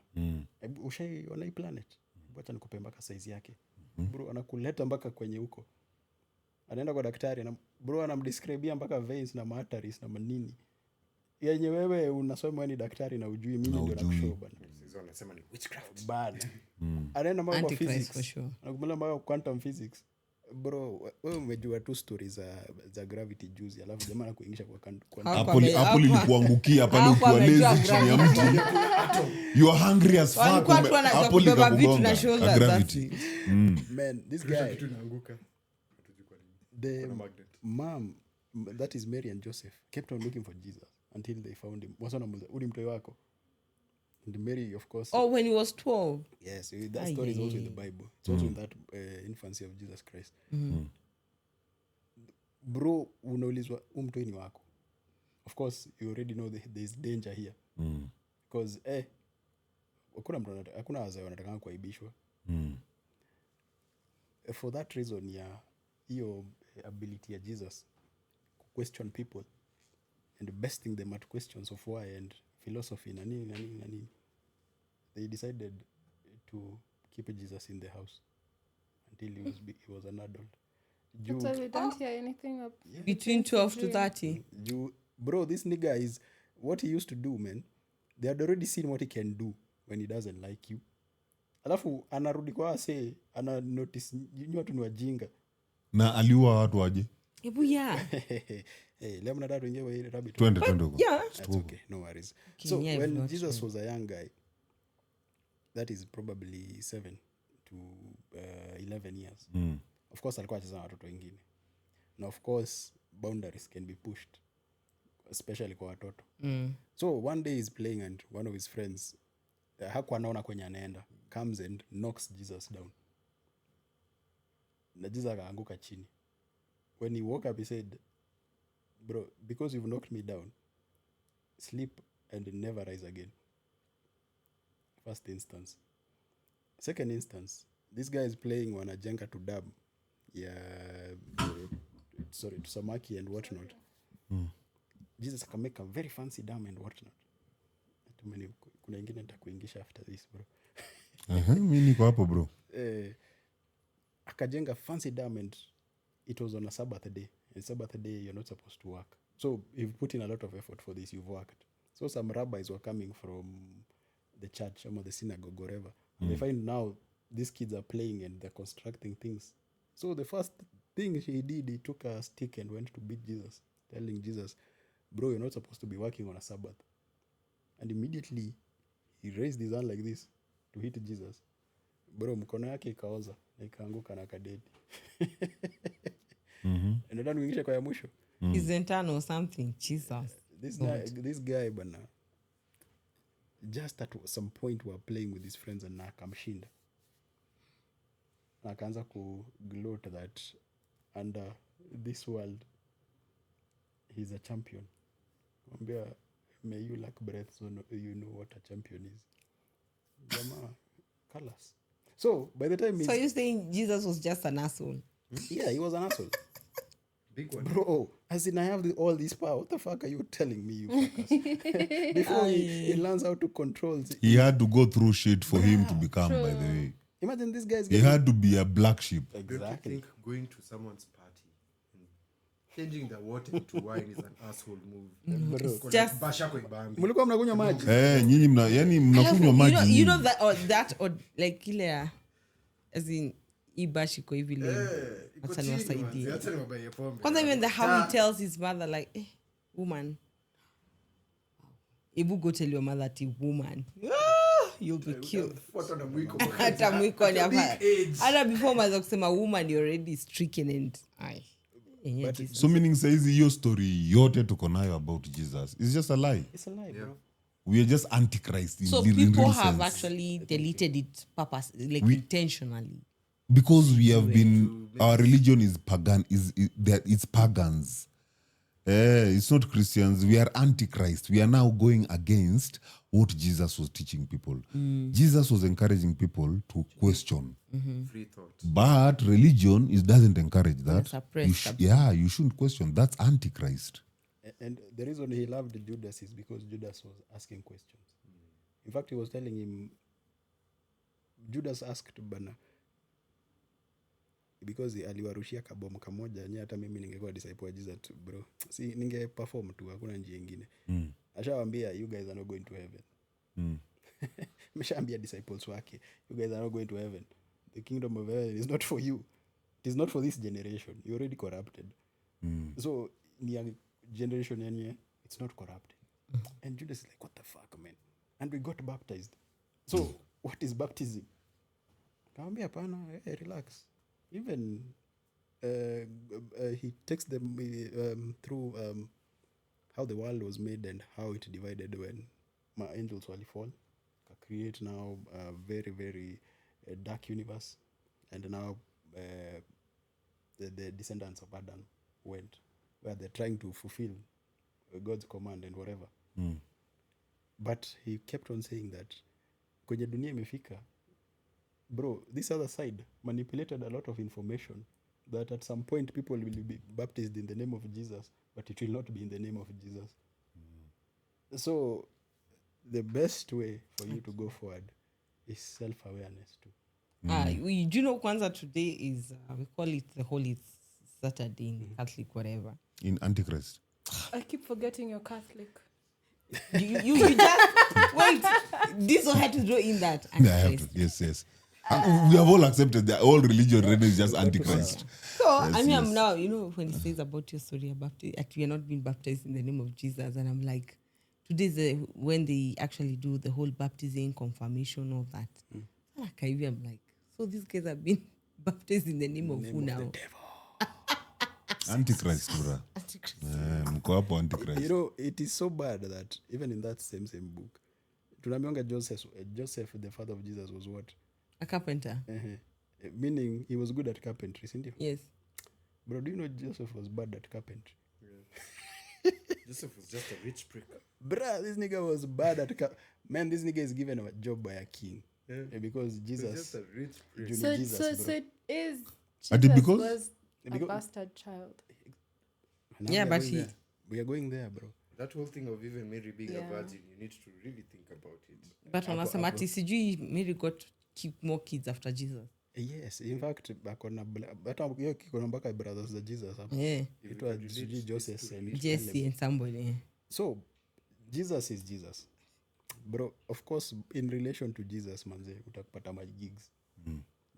A: Ushaiona hii planet? Wacha nikupe mpaka size yake. Bro, anakuleta mpaka kwenye huko. Anaenda kwa daktari na bro anamdescribea mpaka veins na arteries na manini. Yenye wewe unasoma wewe ni daktari na ujui, mimi ndio nakushow bana.
D: Hizo wanasema ni witchcraft.
A: Bana. Anaenda mpaka kwa
C: Antichrist
A: physics.
C: for sure.
A: Anakumbuka mpaka quantum physics. Bro, wewe umejua tu stories za gravity juice, alafu jamaa anakuingisha kwa quantum.
B: Hapo lilikuangukia pale
C: Hapo
B: ukiwa
C: amejua
B: lazy chini ya mti. You are hungry as fuck.
C: Walikuwa tu wanajua
B: Hapo
C: kubeba vitu na
B: likakugonga.
C: shoulders,
B: A gravity.
C: that's
A: Man, this
D: Kisha
A: guy,
D: kitu inaanguka. Hatujui kwa nini.
A: the
D: Kuna magnet.
A: mom, that is Mary and Joseph, kept on looking for Jesus until they found him. Wasana muza, uli mtoi wako. And Mary, of course.
C: Oh, when he was 12.
A: Yes, that story is also in the Bible. It's also in that infancy of Jesus Christ. Bro, unaulizwa umtoi ni wako. Of course, you already know there is danger here. Because hakuna wazee wanataka kuaibishwa. For that reason ya hiyo ability ya Jesus to question people and besting them at questions of why and philosophy na nini, they decided to keep Jesus in the house until he was an adult.
E: That's why we don't hear anything of
C: Between 12 to 30.
A: Bro, this nigga is what he used to do, man. They had already seen what he can do when he doesn't like you. Alafu anarudi kwa ase ana notice nyinyi watu ni wajinga.
B: Na aliua watu aje?
C: Ebu yeah.
A: Hey, leo mnataka tuingie kwa ile rabbit.
B: Twende huko.
C: Yeah.
A: That's okay, no worries.
C: Okay,
A: So
C: yeah,
A: when
C: not
A: Jesus
C: sure.
A: was a young guy, that is probably 7 to 11 years. Of course alikuwa anacheza na watoto wengine. Na of course boundaries can be pushed, especially kwa watoto. So one day he's playing and one of his friends hakuwa anaona kwenye anaenda, comes and knocks Jesus down. Na Jesus akaanguka chini. When he woke up he said, bro, because you've knocked me down, sleep and never rise again. First instance. Second instance, this guy is playing wanajenga to dab. Yeah, sorry, to samaki and whatnot. Jesus can make a very fancy dam and whatnot. Kuna ingine nitakuingisha after this, bro.
B: Mimi niko hapo bro.
A: Akajenga fancy dam and it was on a Sabbath day. And Sabbath day you're not supposed to work. So you've put in a lot of effort for this, you've worked. So some rabbis were coming from the church or the synagogue, wherever. And they find now these kids are playing and they're constructing things. So the first thing he did, he took a stick and went to beat Jesus, telling Jesus, bro, you're not supposed to be working on a Sabbath. And immediately he raised his hand like this to hit Jesus. Bro, mkono yake ikaoza na ikaanguka na kadedi. And then uingisha kwa ya mwisho.
C: Isn't or something? Jesus.
A: This guy bana, just at some point we were playing with his friends and akamshinda. Na akaanza ku gloat that under this world he's a champion. Mwambia, may you lack breath so you know what a champion is. Jamaa, colors. So by the time
C: So you're saying Jesus was just an asshole?
A: yeah, he was an asshole.
D: Big one.
A: Bro, as in I have all this power. What the fuck are you telling me, you fuckers? Before he learns how to control.
B: He had to go through shit for him to become, by the way.
A: Imagine this guy's
B: He had to be a black sheep.
D: Don't you
A: Exactly.
D: think going to someone's party and changing the water into wine is an asshole move?
A: Bro.
C: Just-
D: Basha kwa ibambi.
A: Mlikuwa mnakunywa maji?
B: Nyinyi mnakunywa maji.
C: You know that or like ile as in ibashiko hivi leo.
D: Iko
C: Acha
D: chini,
C: niwasaidie.
D: manzi. Acha niwabaie pombe.
C: Kwanza even the how he tells his mother like, woman, Ibu go tell your mother ati woman. You'll be killed.
D: Fuata na mwiko.
C: Hata mwiko ni hapa.
D: Big age.
C: Hata before maza kusema woman you're already stricken and ay. Yenye Jesus.
B: So meaning saizi hiyo story yote tuko nayo about Jesus. It's just a lie.
A: It's a lie, bro.
B: We are just antichrist in
C: So
B: in
C: people
B: real
C: have
B: sense.
C: actually deleted it intentionally.
B: Because we have been, our religion is pagan, it's pagans. It's not Christians. We are antichrist. We are now going against what Jesus was teaching people. Jesus was encouraging people to question.
D: Free thought.
B: But religion doesn't encourage that.
C: Suppress
B: You shouldn't question. That's antichrist.
A: And the reason he loved Judas is because Judas was asking questions. In fact, he was telling him, Judas asked bana, because aliwarushia kabomu kamoja, nye hata mimi ningekuwa disciple wa Jesus tu, bro. Si ninge perform tu, hakuna njia ingine. Ashawambia, you guys are not going to heaven. Meshaambia disciples wake, you guys are not going to heaven. The kingdom of heaven is not for you. It is not for this generation. You're already corrupted. So, ni a generation yenye, it's not corrupted. And Judas is like, what the fuck, man? And we got baptized. So, what is baptism? Kawambia pana, hey, relax. Even he takes them through how the world was made and how it divided when my angels will fall. Create now a very, very dark universe. And now the descendants of Adam went, where they're trying to fulfill God's command and whatever. But he kept on saying that kwenye dunia imefika, bro, this other side manipulated a lot of information that at some point people will be baptized in the name of Jesus, but it will not be in the name of Jesus. So the best way for you to go forward is self-awareness too.
C: We do you know Kwanzaa today is we call it the Holy Saturday in Catholic whatever.
B: In Antichrist.
E: I keep forgetting you're Catholic.
C: You just wait. This one had to throw in that.
B: Yeah, I have to. Yes. We have all accepted that all religion really is just Antichrist.
C: So
B: Yes,
C: I mean, I'm
B: yes.
C: now, when he says about your story about that we are not being baptized in the name of Jesus, and I'm like, today's when they actually do the whole baptism, confirmation, all that. I'm like, so these guys have been baptized in the name of who now?
B: Antichrist, bro. Mko hapo Antichrist.
A: You know, it is so bad that even in that same book, tunamionga Joseph, the father of Jesus, was what?
C: A carpenter.
A: Meaning he was good at carpentry, isn't he?
C: Yes.
A: Bro, do you know Joseph was bad at carpentry?
D: Joseph was just a rich prick.
A: Bruh, this nigga was bad at man, this nigga is given a job by a king. Because
D: He was
A: Jesus.
D: just a rich prick.
A: You know
E: So,
A: Jesus,
E: so,
A: bro.
E: so it is.
B: I did
E: Jesus
B: because-
E: was a
A: Because-
E: bastard child.
A: Now
C: Yeah,
A: we are
C: but
A: going there. We are going there, bro.
D: That whole thing of even Mary being
E: Yeah.
D: a virgin, you need to really think about it.
C: But wanasema ati sijui Mary got to keep more kids after Jesus.
A: Yes, in fact, hata hiyo kiko na mpaka brothers za Jesus hapa.
C: Yeah.
A: Itwa sijui Joseph and
C: Jesse and somebody.
A: So, Jesus is Jesus. Bro, of course, in relation to Jesus, manze, utakupata my gigs.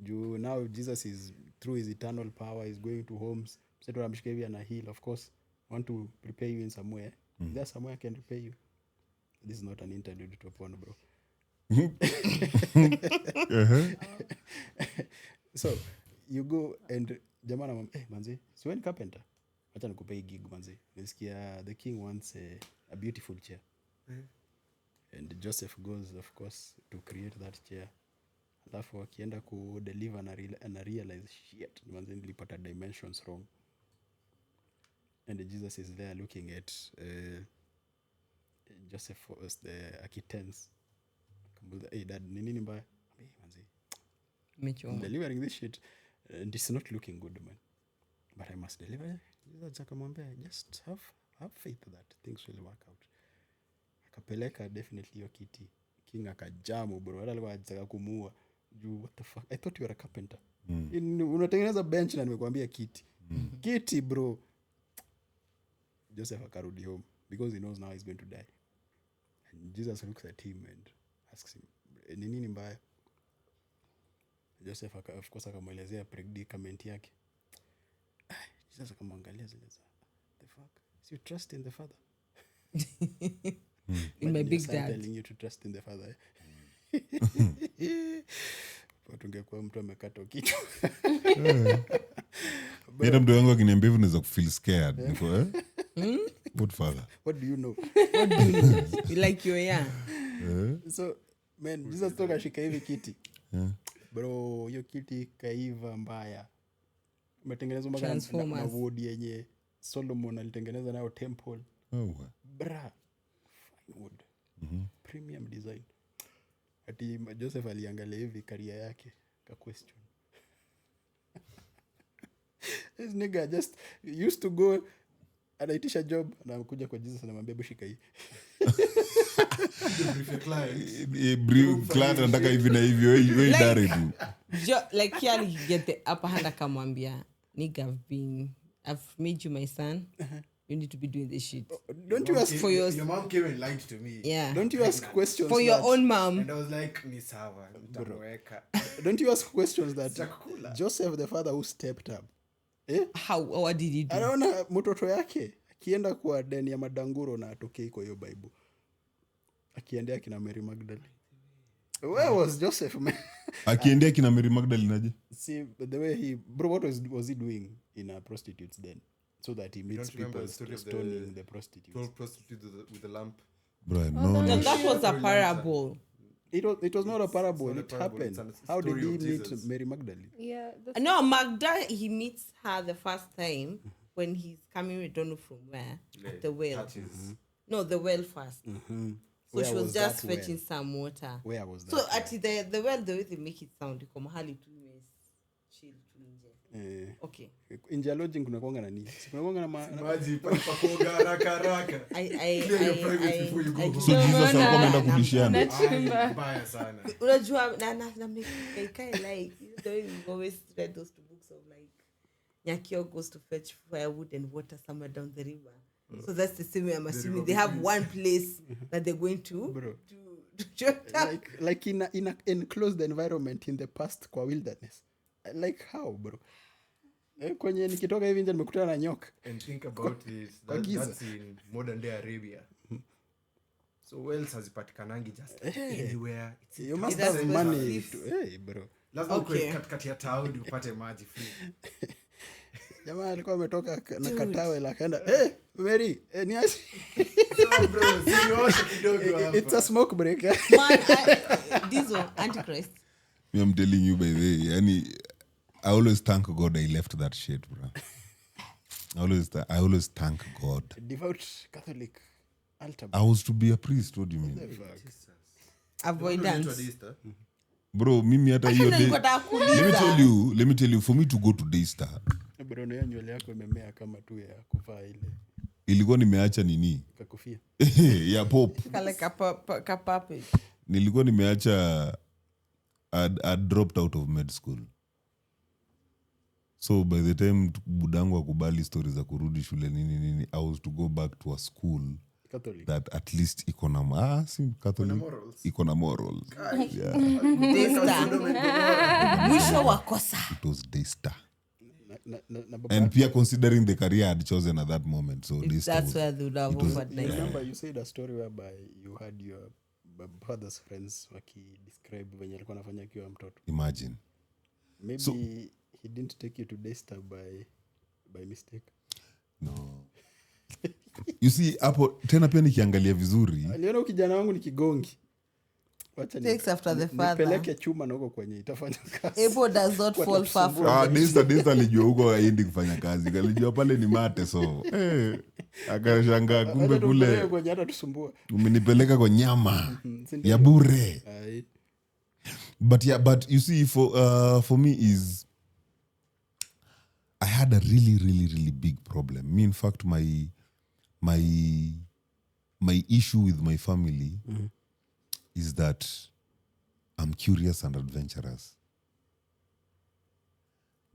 A: Juu now Jesus is, through his eternal power, is going to homes. Mseto amshika hivi ana heal. Of course, want to prepare you in somewhere. There's somewhere I can prepare you. This is not an interlude to a porn, bro. So, you go and jamana manze, so when carpenter, acha nikupe hii gig manze. Nisikia the king wants a beautiful chair. And Joseph goes, of course, to create that chair. Alafu akienda ku deliver and realize shit, manze nilipata dimensions wrong. And Jesus is there looking at Joseph was the akitense. Kamuza, hey dad, ni nini mbaya? Hey manze, I'm
C: Imechoma.
A: delivering this shit and it's not looking good, man. But I must deliver. Jesus akamwambia, just have faith that things will work out. Akapeleka definitely hiyo kiti. King akajamu, bro. Hata alikuwa anataka kumuua. What the fuck? I thought you were a carpenter. Unatengeneza bench na nimekuambia kiti. Kiti, bro. Joseph akarudi home because he knows now he's going to die. And Jesus looks at him and asks him, ni nini mbaya? Joseph of course akamwelezea predicament yake. Jesus akamwangalia zile za the fuck. So you trust in the Father?
C: In my
A: Imagine
C: big
A: your son
C: dad.
A: telling you to trust in the Father. Tungekuwa mtu amekata kichwa.
B: Yeye mtu wangu akiniambia hivi naweza kufeel scared. Niko what father?
A: What do you know?
C: What do you know? Like you're young.
A: So man, Jesus toka shika hivi kiti. Bro, hiyo kiti kaiva mbaya. Umetengenezwa mpaka na
C: Transformers.
A: wood yenye Solomon alitengeneza nayo temple.
B: Oh.
A: Bra, fine wood. Premium design. Ati Joseph aliangalia hivi career yake ka question. This nigga just used to go anaitisha job na kuja kwa Jesus anamwambia bushika hii.
B: Client anataka hivi na hivyo wewe idare tu.
C: Like here you get the upper hand akamwambia, nigga, I've made you my son. You need to be doing this shit.
A: Don't you ask
C: For your
D: Your mom came and lied to me.
C: yeah.
A: Don't you ask questions
C: For your
A: that-
C: own mom.
D: And I was like, ni sawa, nitamweka.
A: Don't you ask questions that
D: Chakula.
A: Joseph the father who stepped up?
C: How what did he do?
A: Anaona mtoto yake akienda kwa deni ya madanguro na atokei kwa hiyo Bible. Akiendea kina Mary Magdalene. Where was Joseph, man?
B: Akiendea kina Mary Magdalene aje?
A: See, the way what was he doing in prostitutes then? So that he meets
D: don't remember
A: people
D: the story of
A: stoning the prostitutes.
D: 12 prostitutes with a lamp.
B: Bro,
C: No,
B: no.
C: that was a parable.
A: It was not a parable.
D: not a
A: It
D: parable,
A: happened.
D: it's a
A: How did
D: story
A: he
D: of
A: meet
D: Jesus.
A: Mary Magdalene?
E: Yeah. That's
C: No, Magda, he meets her the first time when he's coming, we don't know from where, at the well.
D: Touches.
C: No, the well first. So
A: Where
C: she was
A: was
C: just
A: that well?
C: fetching some water.
A: Where was
C: So
A: that?
C: at the well, the way they make it sound, iko mahali tu chill tu nje. Okay.
A: Nje ya lodging kuna kuanga na nini? Kuna kuanga na
D: Maji pale pa kuoga haraka. Clear your privacy before you go home.
B: So Jesus alikuwa ameenda kubishana.
D: Ai, mbaya sana.
C: Unajua na make kind like the way we always read those two books of like Nyakio goes to fetch firewood and water somewhere down the river. So that's the same way I'm assuming they have one place that they're going to
A: Bro.
C: to shut up.
A: like in a enclosed environment in the past kwa wilderness. Like how, bro? Kwenye nikitoka hivi nje nimekutana na nyoka.
D: And think about it, that's in modern day Arabia. So wells hazipatikanangi just anywhere.
A: You must
C: That's
A: have
C: where
A: money
C: it
A: to, hey, bro.
D: Lazima
C: Okay.
D: ukwe katikati ya town upate maji free.
A: Jamaa alikuwa ametoka na katawe la kaenda, Mary, ni aje?
D: So bro, sioshe kidogo hapa.
A: It's a smoke break.
C: Man, Diesel, Antichrist.
B: Me, I'm telling you, by the way, yani, I always thank God I left that shit, bro. I always thank God.
A: Devout Catholic altar.
B: I was to be a priest. What do you mean,
C: Avoidance.
B: bro? Mimi hata hiyo day. Let me tell you. For me to go to Daystar,
A: Bro, na hiyo nywele yako imemea kama tu ya kuvaa ile
B: ilikuwa nimeacha nini
A: kakofia.
B: ya pop.
C: Kale kapape.
B: Nilikuwa nimeacha I dropped out of med school. So by the time budangu akubali stories za kurudi shule nini, I was to go back to a school
A: Catholic.
B: that at least iko na Catholic iko na morals. Yeah,
C: Mwisho wa kosa.
B: it was Daystar.
A: Na baba,
B: And pia considering the career I had chosen at that moment, so Daystar
C: That's
B: was,
C: where they would have offered nice.
A: remember you said a story whereby you had your brother's friends describe venye alikuwa anafanya akiwa mtoto.
B: imagine.
A: Maybe he didn't take you to Daystar by mistake.
B: No. You see, hapo tena pia nikiangalia vizuri,
A: Aliona kijana wangu ni kigongi. Wacha
C: Takes after the father.
A: nipeleke chuma na huko kwenye itafanya kazi.
C: Able does not fall far from
B: Daystar alijua huko haendi kufanya kazi. Alijua pale ni mate, so akashangaa kumbe
A: Wacha tumpeleke
B: kule
A: kwenye hata tusumbua.
B: umenipeleka kwa nyama
A: Si ndio?
B: ya bure.
A: Ai.
B: But you see, for me is I had a really, really, really big problem. Me, in fact, my issue with my family is that I'm curious and adventurous.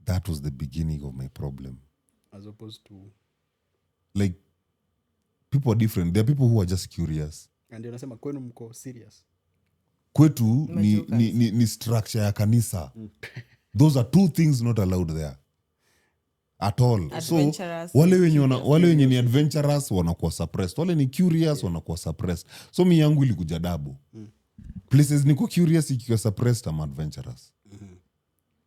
B: That was the beginning of my problem.
A: As opposed to,
B: Like, people are different. There are people who are just curious.
A: and unasema kwenu mko serious.
B: Kwetu ni structure ya kanisa. Those are two things not allowed there at all.
C: Adventurous
B: So wale wenye ni adventurous wanakuwa suppressed, wale ni curious wanakuwa suppressed. So mi yangu ilikuja dabu. Places niko curious ikiwa suppressed, I'm adventurous.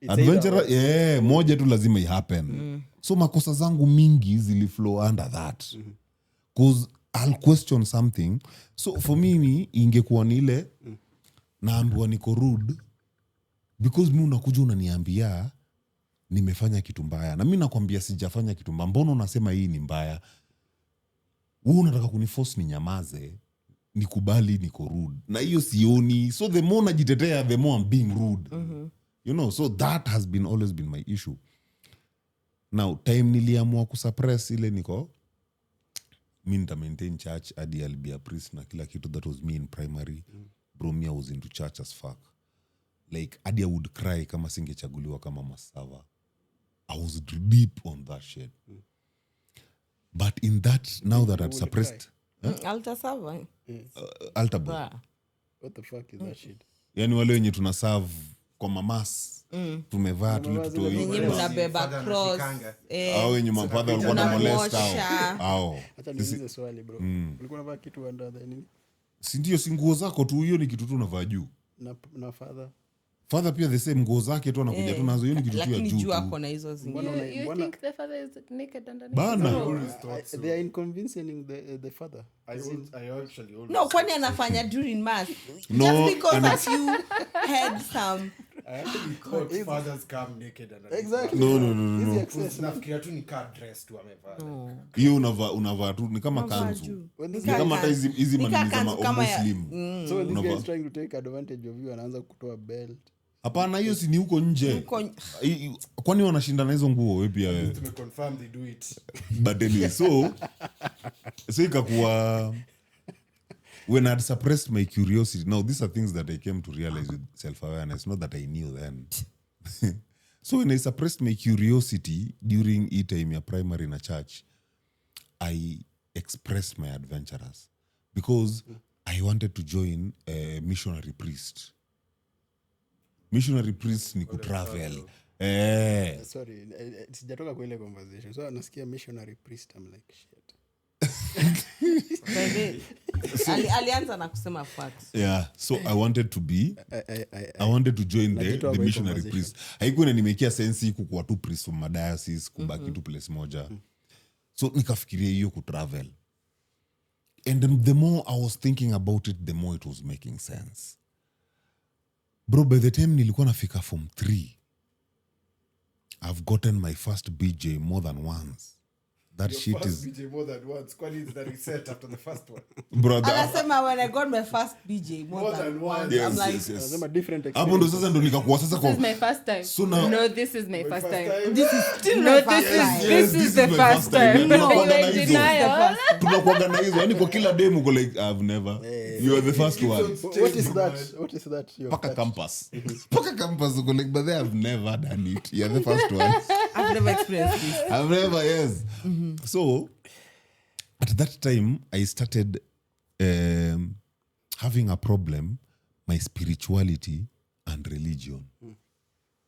A: It's
B: Adventurous, moja tu lazima ihappen. So makosa zangu mingi ziliflow under that. Cause I'll question something. So for me ingekuwa ni ile naambiwa niko rude because mi unakuja unaniambia nimefanya kitu mbaya, na mi nakwambia sijafanya kitu mbaya. Mbona unasema hii ni mbaya? Wewe unataka kuniforce ni nyamaze, nikubali niko rude, na hiyo sioni. So the more najitetea, the more I'm being rude. You know, so that has always been my issue. Now time niliamua kusuppress ile niko mi nita maintain church hadi I'll be a priest na kila kitu. That was me in primary. Bro, me I was into church as fuck. Like hadi I would cry kama singechaguliwa kama masava. I was deep on that shit. But in that, now that I've suppressed
C: Altar server.
B: altar boy,
A: What the fuck is that shit?
B: yani wale wenye tuna serve kwa mamas, tumevaa tulitutoi
C: Yenye mnabeba
D: Father
C: cross.
D: anashikanga.
B: au wenye mapadha walikuwa na molest
C: Tunamwosha.
B: au
A: Acha niulize swali bro. Ulikuwa unavaa kitu under the nini?
B: si ndio? Si nguo zako tu, hiyo ni kitu tu unavaa juu.
A: Na father.
B: Father pia the same, nguo zake tu anakuja tu nazo, hiyo ni kitu tu ya
C: Lakini
B: juu
C: juu
B: tu.
C: ako na hizo zingine.
E: You think the father is naked underneath?
B: Bana.
A: They are inconveniencing the father.
D: I actually always
C: No, kwani anafanya during mass?
B: No,
C: Just because that you had some
D: I actually thought fathers come naked and
A: Exactly.
B: No.
A: Easy access.
D: nafikiria tu ni car dress tu amevaa.
B: Hiyo unavaa tu ni kama kanzu.
A: When this
B: Ni kama hata hizi manini za Muslim.
A: So when this guy
B: Unavaa.
A: is trying to take advantage of you, anaanza kutoa belt.
B: Hapana, hiyo si ni huko nje. Kwani wanashindana hizo nguo wewe pia wewe?
D: Tumeconfirm they do it.
B: But anyway, so ikakuwa when I'd suppressed my curiosity. Now these are things that I came to realize with self-awareness, not that I knew then. So when I suppressed my curiosity during time ya primary in a church, I expressed my adventurous because I wanted to join a missionary priest. Missionary priest ni kutravel.
A: Sorry, sijatoka kwa ile conversation. So nasikia missionary priest, I'm like shit.
C: alianza na kusema facts.
B: Yeah, so I wanted to be I wanted to join the missionary priest. Haikuwa inanimekia sense kukuwa tu priest from diocese kubaki tu place moja. So nikafikiria hiyo kutravel. And then the more I was thinking about it, the more it was making sense. Bro, by the time nilikuwa nafika form 3, I've gotten my first BJ more than once. That
D: Your
B: shit
D: first
B: is...
D: BJ more than once. Kwani is the reset after the first one?
B: Brother,
C: Anasema when I got my first BJ more than once.
B: yes,
C: I'm like,
B: yes, yes.
A: Anasema different
B: Hapo ndo
A: experience.
B: sasa ndo nikakuwa sasa
E: This is
B: kwa...
E: my first time.
B: So now-
E: No, this is my first time.
C: this is still
E: No,
C: my
E: this
C: first time.
E: is this is the
B: my
E: first time.
B: No,
E: You're
B: no,
E: in
B: no,
E: denial.
B: tunakuwaga na hizo yani kwa kila day mko like I've never you are the first one
A: What is that? What is that? Your
B: paka
A: touch?
B: campus uko like but I've never done it. You're the first one.
C: I've never experienced this.
B: I've never, yes. So at that time I started having a problem. My spirituality and religion,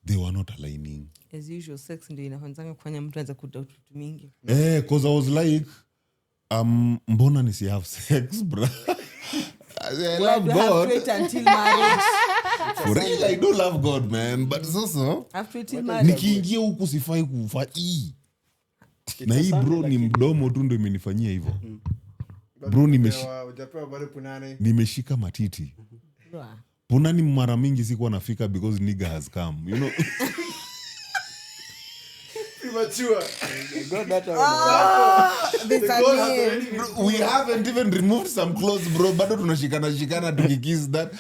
B: they were not aligning.
C: As usual, sex ndio inaanza kufanya mtu anza kudoubt vitu mingi.
B: Cause I was like mbona nisi have sex, bro? I love
C: You have to
B: God.
C: wait until marriage.
B: For real, I do love God, man. But also
C: Have to wait till marriage.
B: nikiingia huku sifai kufa na hii bro ni mdomo tu ndo imenifanyia hivyo. Bro
D: Hujapewa bado punane.
B: nimeshika matiti.
C: Bro.
B: Punani mara mingi sikuwa nafika because nigga has come, you know.
D: Premature.
A: God, that one.
C: This
D: God has
C: is
D: already
B: Bro, we haven't even removed some clothes, bro. Bado tunashikana tukikiss that.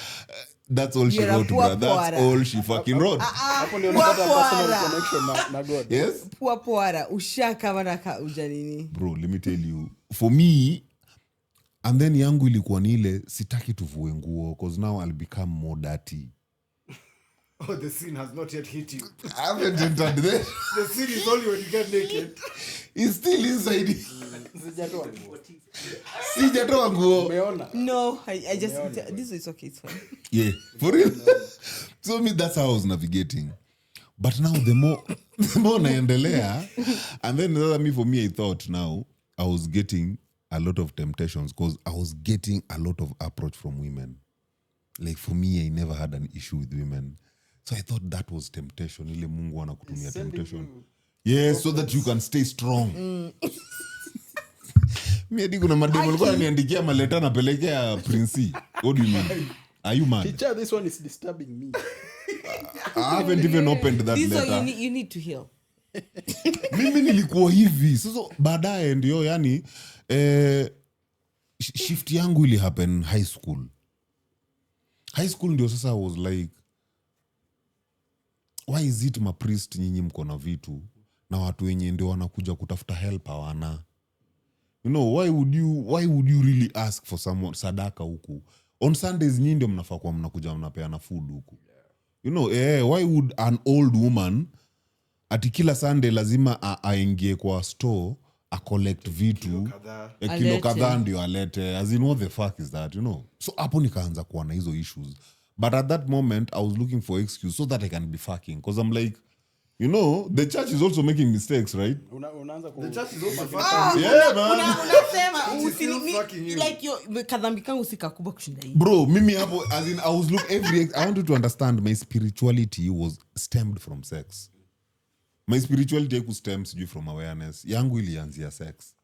B: That's all she
C: You're a
B: wrote,
C: poor
B: bro. That's
C: poara.
B: all she fucking wrote.
A: Hapo ndio unapata personal
C: Poara.
A: connection na God.
B: Yes?
C: poa poara ushaka baraka ujanini.
B: Bro, let me tell you. For me, and then yangu ilikuwa ni ile sitaki tuvue nguo because now I'll become more dirty.
D: Oh, the sin has not yet hit you.
B: I haven't entered there.
D: The sin is only when you get naked.
B: It's still inside.
A: Sijatoa.
B: Sijatoa nguo.
A: Umeona?
C: No, I just this is okay, it's fine.
B: Yeah, for real. So me, that's how I was navigating. But now the more naendelea, and then for me, I thought now I was getting a lot of temptations because I was getting a lot of approach from women. Like for me, I never had an issue with women. So I thought that was temptation. Ile Mungu anakutumia temptation. Yes, so that you can stay strong. Mi hadi kuna mademu alikuwa ananiandikia maleta napelekea Prince. What do you mean? Are you mad?
A: Teacher, this one is disturbing me.
B: I haven't even opened that
C: This
B: letter.
C: one you need to heal.
B: Mimi nilikuwa hivi. Sasa baadaye ndio yani shift yangu ili happen high school. High school ndio sasa I was like, why is it mapriest nyinyi mko na vitu na watu wenye ndio wanakuja kutafuta help hawana? You know, why would you really ask for someone sadaka huku? On Sundays nyinyi ndio mnafaa kuwa mnakuja mnapeana food huku. You know, why would an old woman ati kila Sunday lazima aingie kwa store a collect vitu kilo
C: Alete.
B: kadhaa ndio alete? As in, what the fuck is that, you know? So hapo nikaanza kuwa na hizo issues. But at that moment I was looking for excuse so that I can be fucking, because I'm like, you know, the church is also making mistakes, right?
A: Unaanza ku...
D: The church is also fucking.
B: Yeah, man.
C: Unasema
D: It's still fucking you.
C: like yo kadhambi kangu sikakubwa kushinda hii.
B: Bro, mimi hapo, as in, I was I wanted to understand my spirituality was stemmed from sex. My spirituality haiku stem sijui from awareness. Yangu ilianzia sex.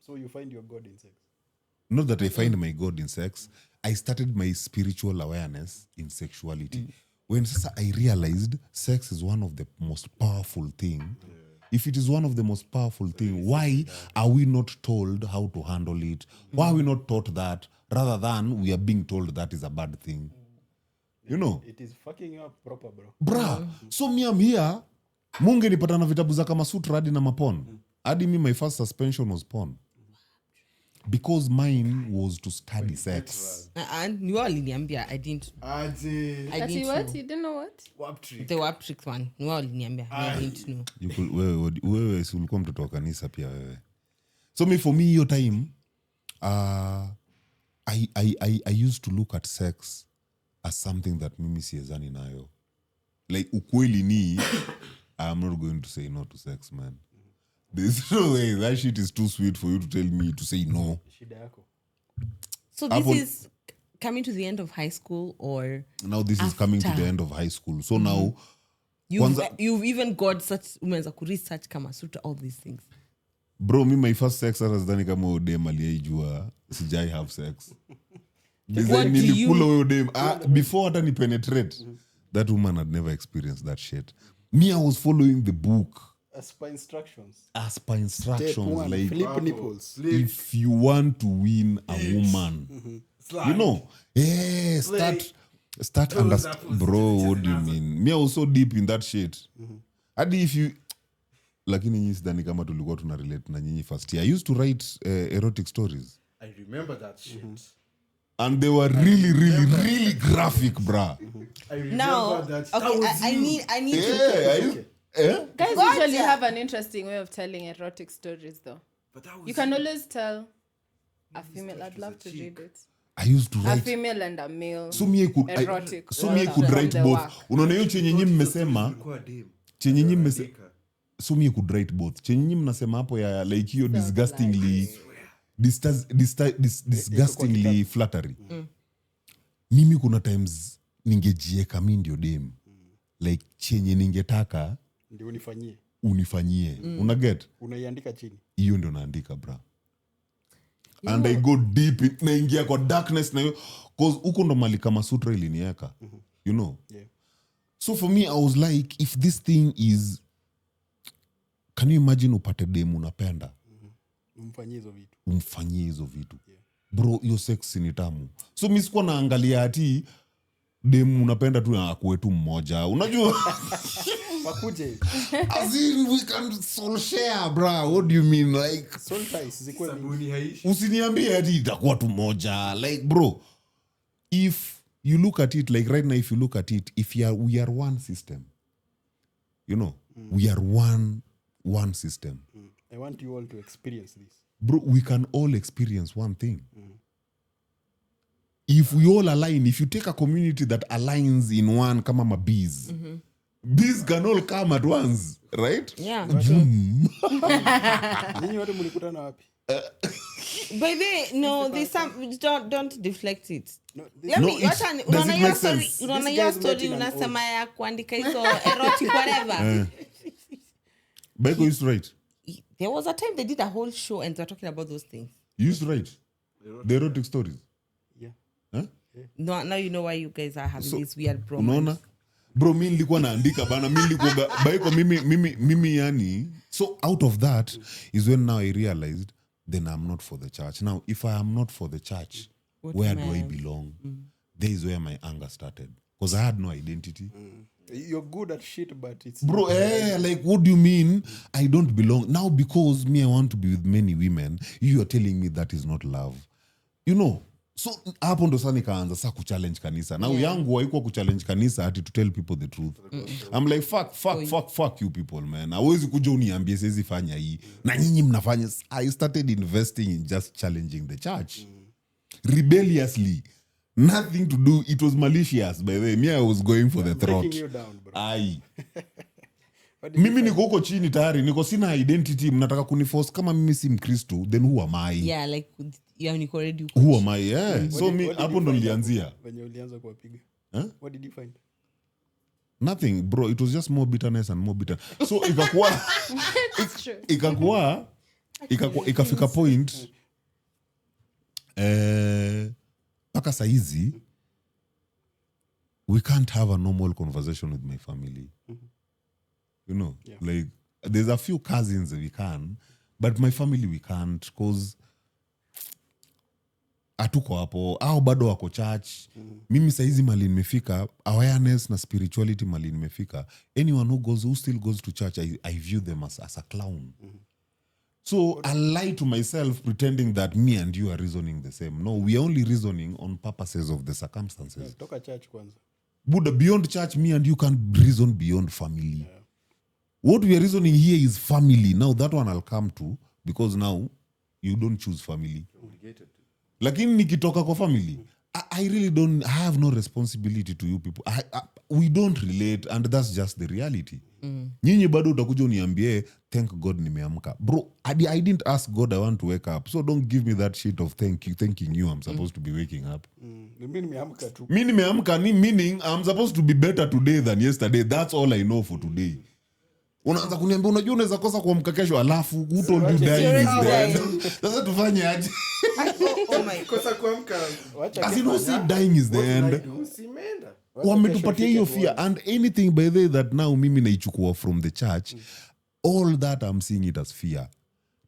A: So you find your God in sex.
B: Not that I find my God in sex. I started my spiritual awareness in sexuality. when sasa I realized sex is one of the most powerful thing. If it is one of the most powerful thing, why are we not told how to handle it? Why are we not taught that rather than we are being told that is a bad thing? You know?
A: It is fucking you up proper, bro.
B: Bra, so me I'm here. Munge nipata na vitabu za Kama Sutra hadi na mapon. Hadi me my first suspension was porn. Because mine was to study sex.
C: And ni wao waliniambia I didn't
D: Aje.
C: I
E: Ati
C: didn't
E: what?
C: know.
E: You didn't know what?
D: Warp trick.
C: The warp trick one. Ni wao waliniambia I didn't know.
B: Wewe si ulikuwa mtoto wa kanisa pia wewe. So me for me hiyo time I used to look at sex as something that mimi siezani nayo. Like ukweli ni I'm not going to say no to sex, man. There's no way. That shit is too sweet for you to tell me to say no.
A: Shida yako.
C: So this
B: Hapo-
C: is coming to the end of high school, or
B: Now this is coming to
C: After.
B: the end of high school. So now,
C: you've even got such umeanza kuresearch Kama Sutra, all these things.
B: bro, me my first sex hata sidhani kama udem aliaijua sijai have sex. Design
C: What do
B: nilikula
C: you-
B: huyo dem. Before hata ni penetrate, that woman had never experienced that shit. Me, I was following the book
A: As per instructions.
B: as per
A: Step
B: instructions.
A: one,
B: Like,
A: flip nipples.
B: if you want to win a woman, you know, start understand, bro. What do you mean? Me, I was so deep in that shit. Hadi if you, lakini nyinyi sidhani kama tulikuwa tuna relate na nyinyi first year. I used to write erotic stories,
D: I remember that shit.
B: and they were really graphic, bruh.
D: I remember
C: Now,
D: that.
C: okay, I need to.
B: Yeah, I used,
E: Guys
C: What?
E: usually have an interesting way of telling erotic stories, though.
D: But that was
E: You can always tell a female. I'd love to read it.
B: I used to
E: A
B: write.
E: female and a male.
B: So me I could,
E: Erotic.
B: so me I
E: From
B: could
E: the
B: write
E: work.
B: both. Unaona hiyo chenye nyinyi mmesema,
D: Ilikuwa dem.
B: chenye nyinyi mmesema. So me I could write both. Chenye nyinyi mnasema hapo ya like hiyo disgustingly flattery. Mimi kuna times ningejieka mi ndio dem. Like chenye ningetaka
A: Ndio unifanyie.
B: unifanyie. Unaget?
A: Unaiandika chini.
B: Hiyo ndio naandika, bra. And I go deep in, naingia kwa darkness na hiyo cause huko ndo mali Kama Sutra ilinieka. You know?
A: Yeah.
B: So for me, I was like, if this thing is, can you imagine upate dem unapenda,
A: Umfanyie hizo vitu.
B: umfanyie hizo vitu. Bro, hiyo sex ni tamu. So mi sikuwa naangalia ati dem unapenda tu na akuwe tu mmoja. Unajua?
A: Wakuje.
B: As in, we can soul share, bro. What do you mean? Like,
A: Soul ties zikuwe mingi.
D: Sabuni haishi.
B: usiniambie ati itakuwa tu moja. Like, bro, if you look at it, like right now, if you look at it, we are one system. You know? We are one system.
A: I want you all to experience this.
B: Bro, we can all experience one thing. If we all align, if you take a community that aligns in one, kama ma bees, bees can all come at once, right?
C: Yeah.
A: Nyinyi wote mlikutana wapi?
C: By the way, no, there's some. Don't deflect it.
A: No, this-
C: Let
B: No,
C: me.
B: it's-
C: Wacha
B: does
C: unaona
B: it
C: hiyo
B: make
C: story.
B: sense?
C: Unaona
A: These
C: hiyo
A: guys
C: story
A: met in an
C: unasema ya kuandika hizo erotic whatever.
B: Baiko used to write.
C: There was a time they did a whole show and they were talking about those things.
B: You used to write the erotic stories.
A: Yeah.
B: Huh?
C: No, now you know why you guys are having this weird
B: Unaona?
C: bromance.
B: Bro, mi nilikuwa naandika bana, mi nilikuwa Baiko mimi yani. So out of that is when now I realized then I'm not for the church. Now, if I am not for the church, where do I belong? There is where my anger started. Because I had no identity.
A: You're good at shit, but it's
B: Bro, like, what do you mean I don't belong? Now, because me, I want to be with many women, you are telling me that is not love. You know? So, hapo ndo sasa nikaanza sa kuchallenge kanisa. Now, yangu haikuwa kuchallenge kanisa ati to tell people the truth. I'm like, fuck you people, man. Hawezi kuja uniambie siwezi fanya hii. Na nyinyi mnafanya. I started investing in just challenging the church. Rebelliously. Nothing to do. It was malicious, by the way. Me, I was going for the throat.
A: breaking you down, bro.
B: Ai.
A: What did you
B: Mimi niko huko chini tayari, niko sina identity, mnataka kuniforce kama mimi si Mkristo, then who am I?
C: Yeah, like yeah, niko already.
B: Who am I? Yeah. So
A: what
B: mi
A: did
B: hapo
A: you
B: ndo
A: find
B: nilianzia.
A: hapo venye ulianza kuwapiga?
B: Huh?
A: What did you find?
B: Nothing, bro. It was just more bitterness and more bitter. So ikakuwa ikafika point mpaka saizi we can't have a normal conversation with my family. You know, like there's a few cousins we can, but my family we can't because hatuko hapo au bado wako church. Mimi saizi mali nimefika, awareness na spirituality mali nimefika. Anyone who still goes to church, I view them as a clown. So I lie to myself pretending that me and you are reasoning the same. No, we are only reasoning on purposes of the circumstances.
A: Toka church kwanza.
B: Buddha, beyond church, me and you can't reason beyond family. What we are reasoning here is family. Now that one I'll come to, because now you don't choose family. Lakini nikitoka kwa family, I really don't, I have no responsibility to you people. We don't relate, and that's just the reality. Nyinyi bado utakuja uniambie, thank God nimeamka. Bro, I didn't ask God I want to wake up. So don't give me that shit of thanking you I'm supposed to be waking up.
A: Mimi nimeamka tu.
B: Mimi nimeamka ni meaning I'm supposed to be better today than yesterday. That's all I know for today. Unaanza kuniambia unajua unaweza kosa kuamka kesho alafu who told you dying is dead. Sasa tufanye aje?
C: Oh my God.
D: Kosa kuamka.
B: As in see dying is the end.
D: Usimeenda.
B: Wametupatia hiyo fear and anything by the way that now mimi naichukua from the church, all that I'm seeing it as fear.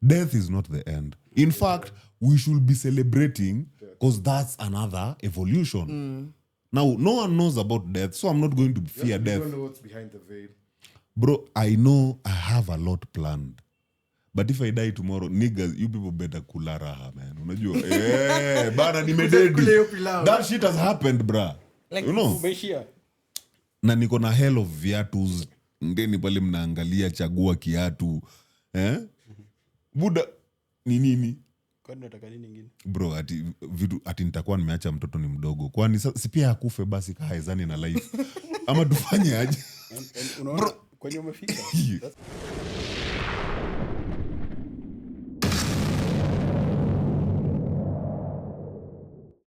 B: Death is not the end. In fact, we should be celebrating because that's another evolution. Now, no one knows about death, so I'm not going to fear
D: You
B: death.
D: don't know what's behind the veil.
B: Bro, I know I have a lot planned. But if I die tomorrow, niggas, you people better kula raha, man. Unajua? Bana nimededi.
D: Kule hiyo pilau.
B: That shit has happened, bra.
C: Like,
B: you know?
A: Umeishia.
B: Na niko na hell of viatu ndeni pale mnaangalia chagua kiatu. Buda ni nini?
A: Kwani unataka nini nyingine?
B: Bro, ati nitakuwa nimeacha mtoto ni mdogo. Kwani si pia akufe basi kaezani na life. Ama tufanye aje?
A: Unaona kwenye umefika.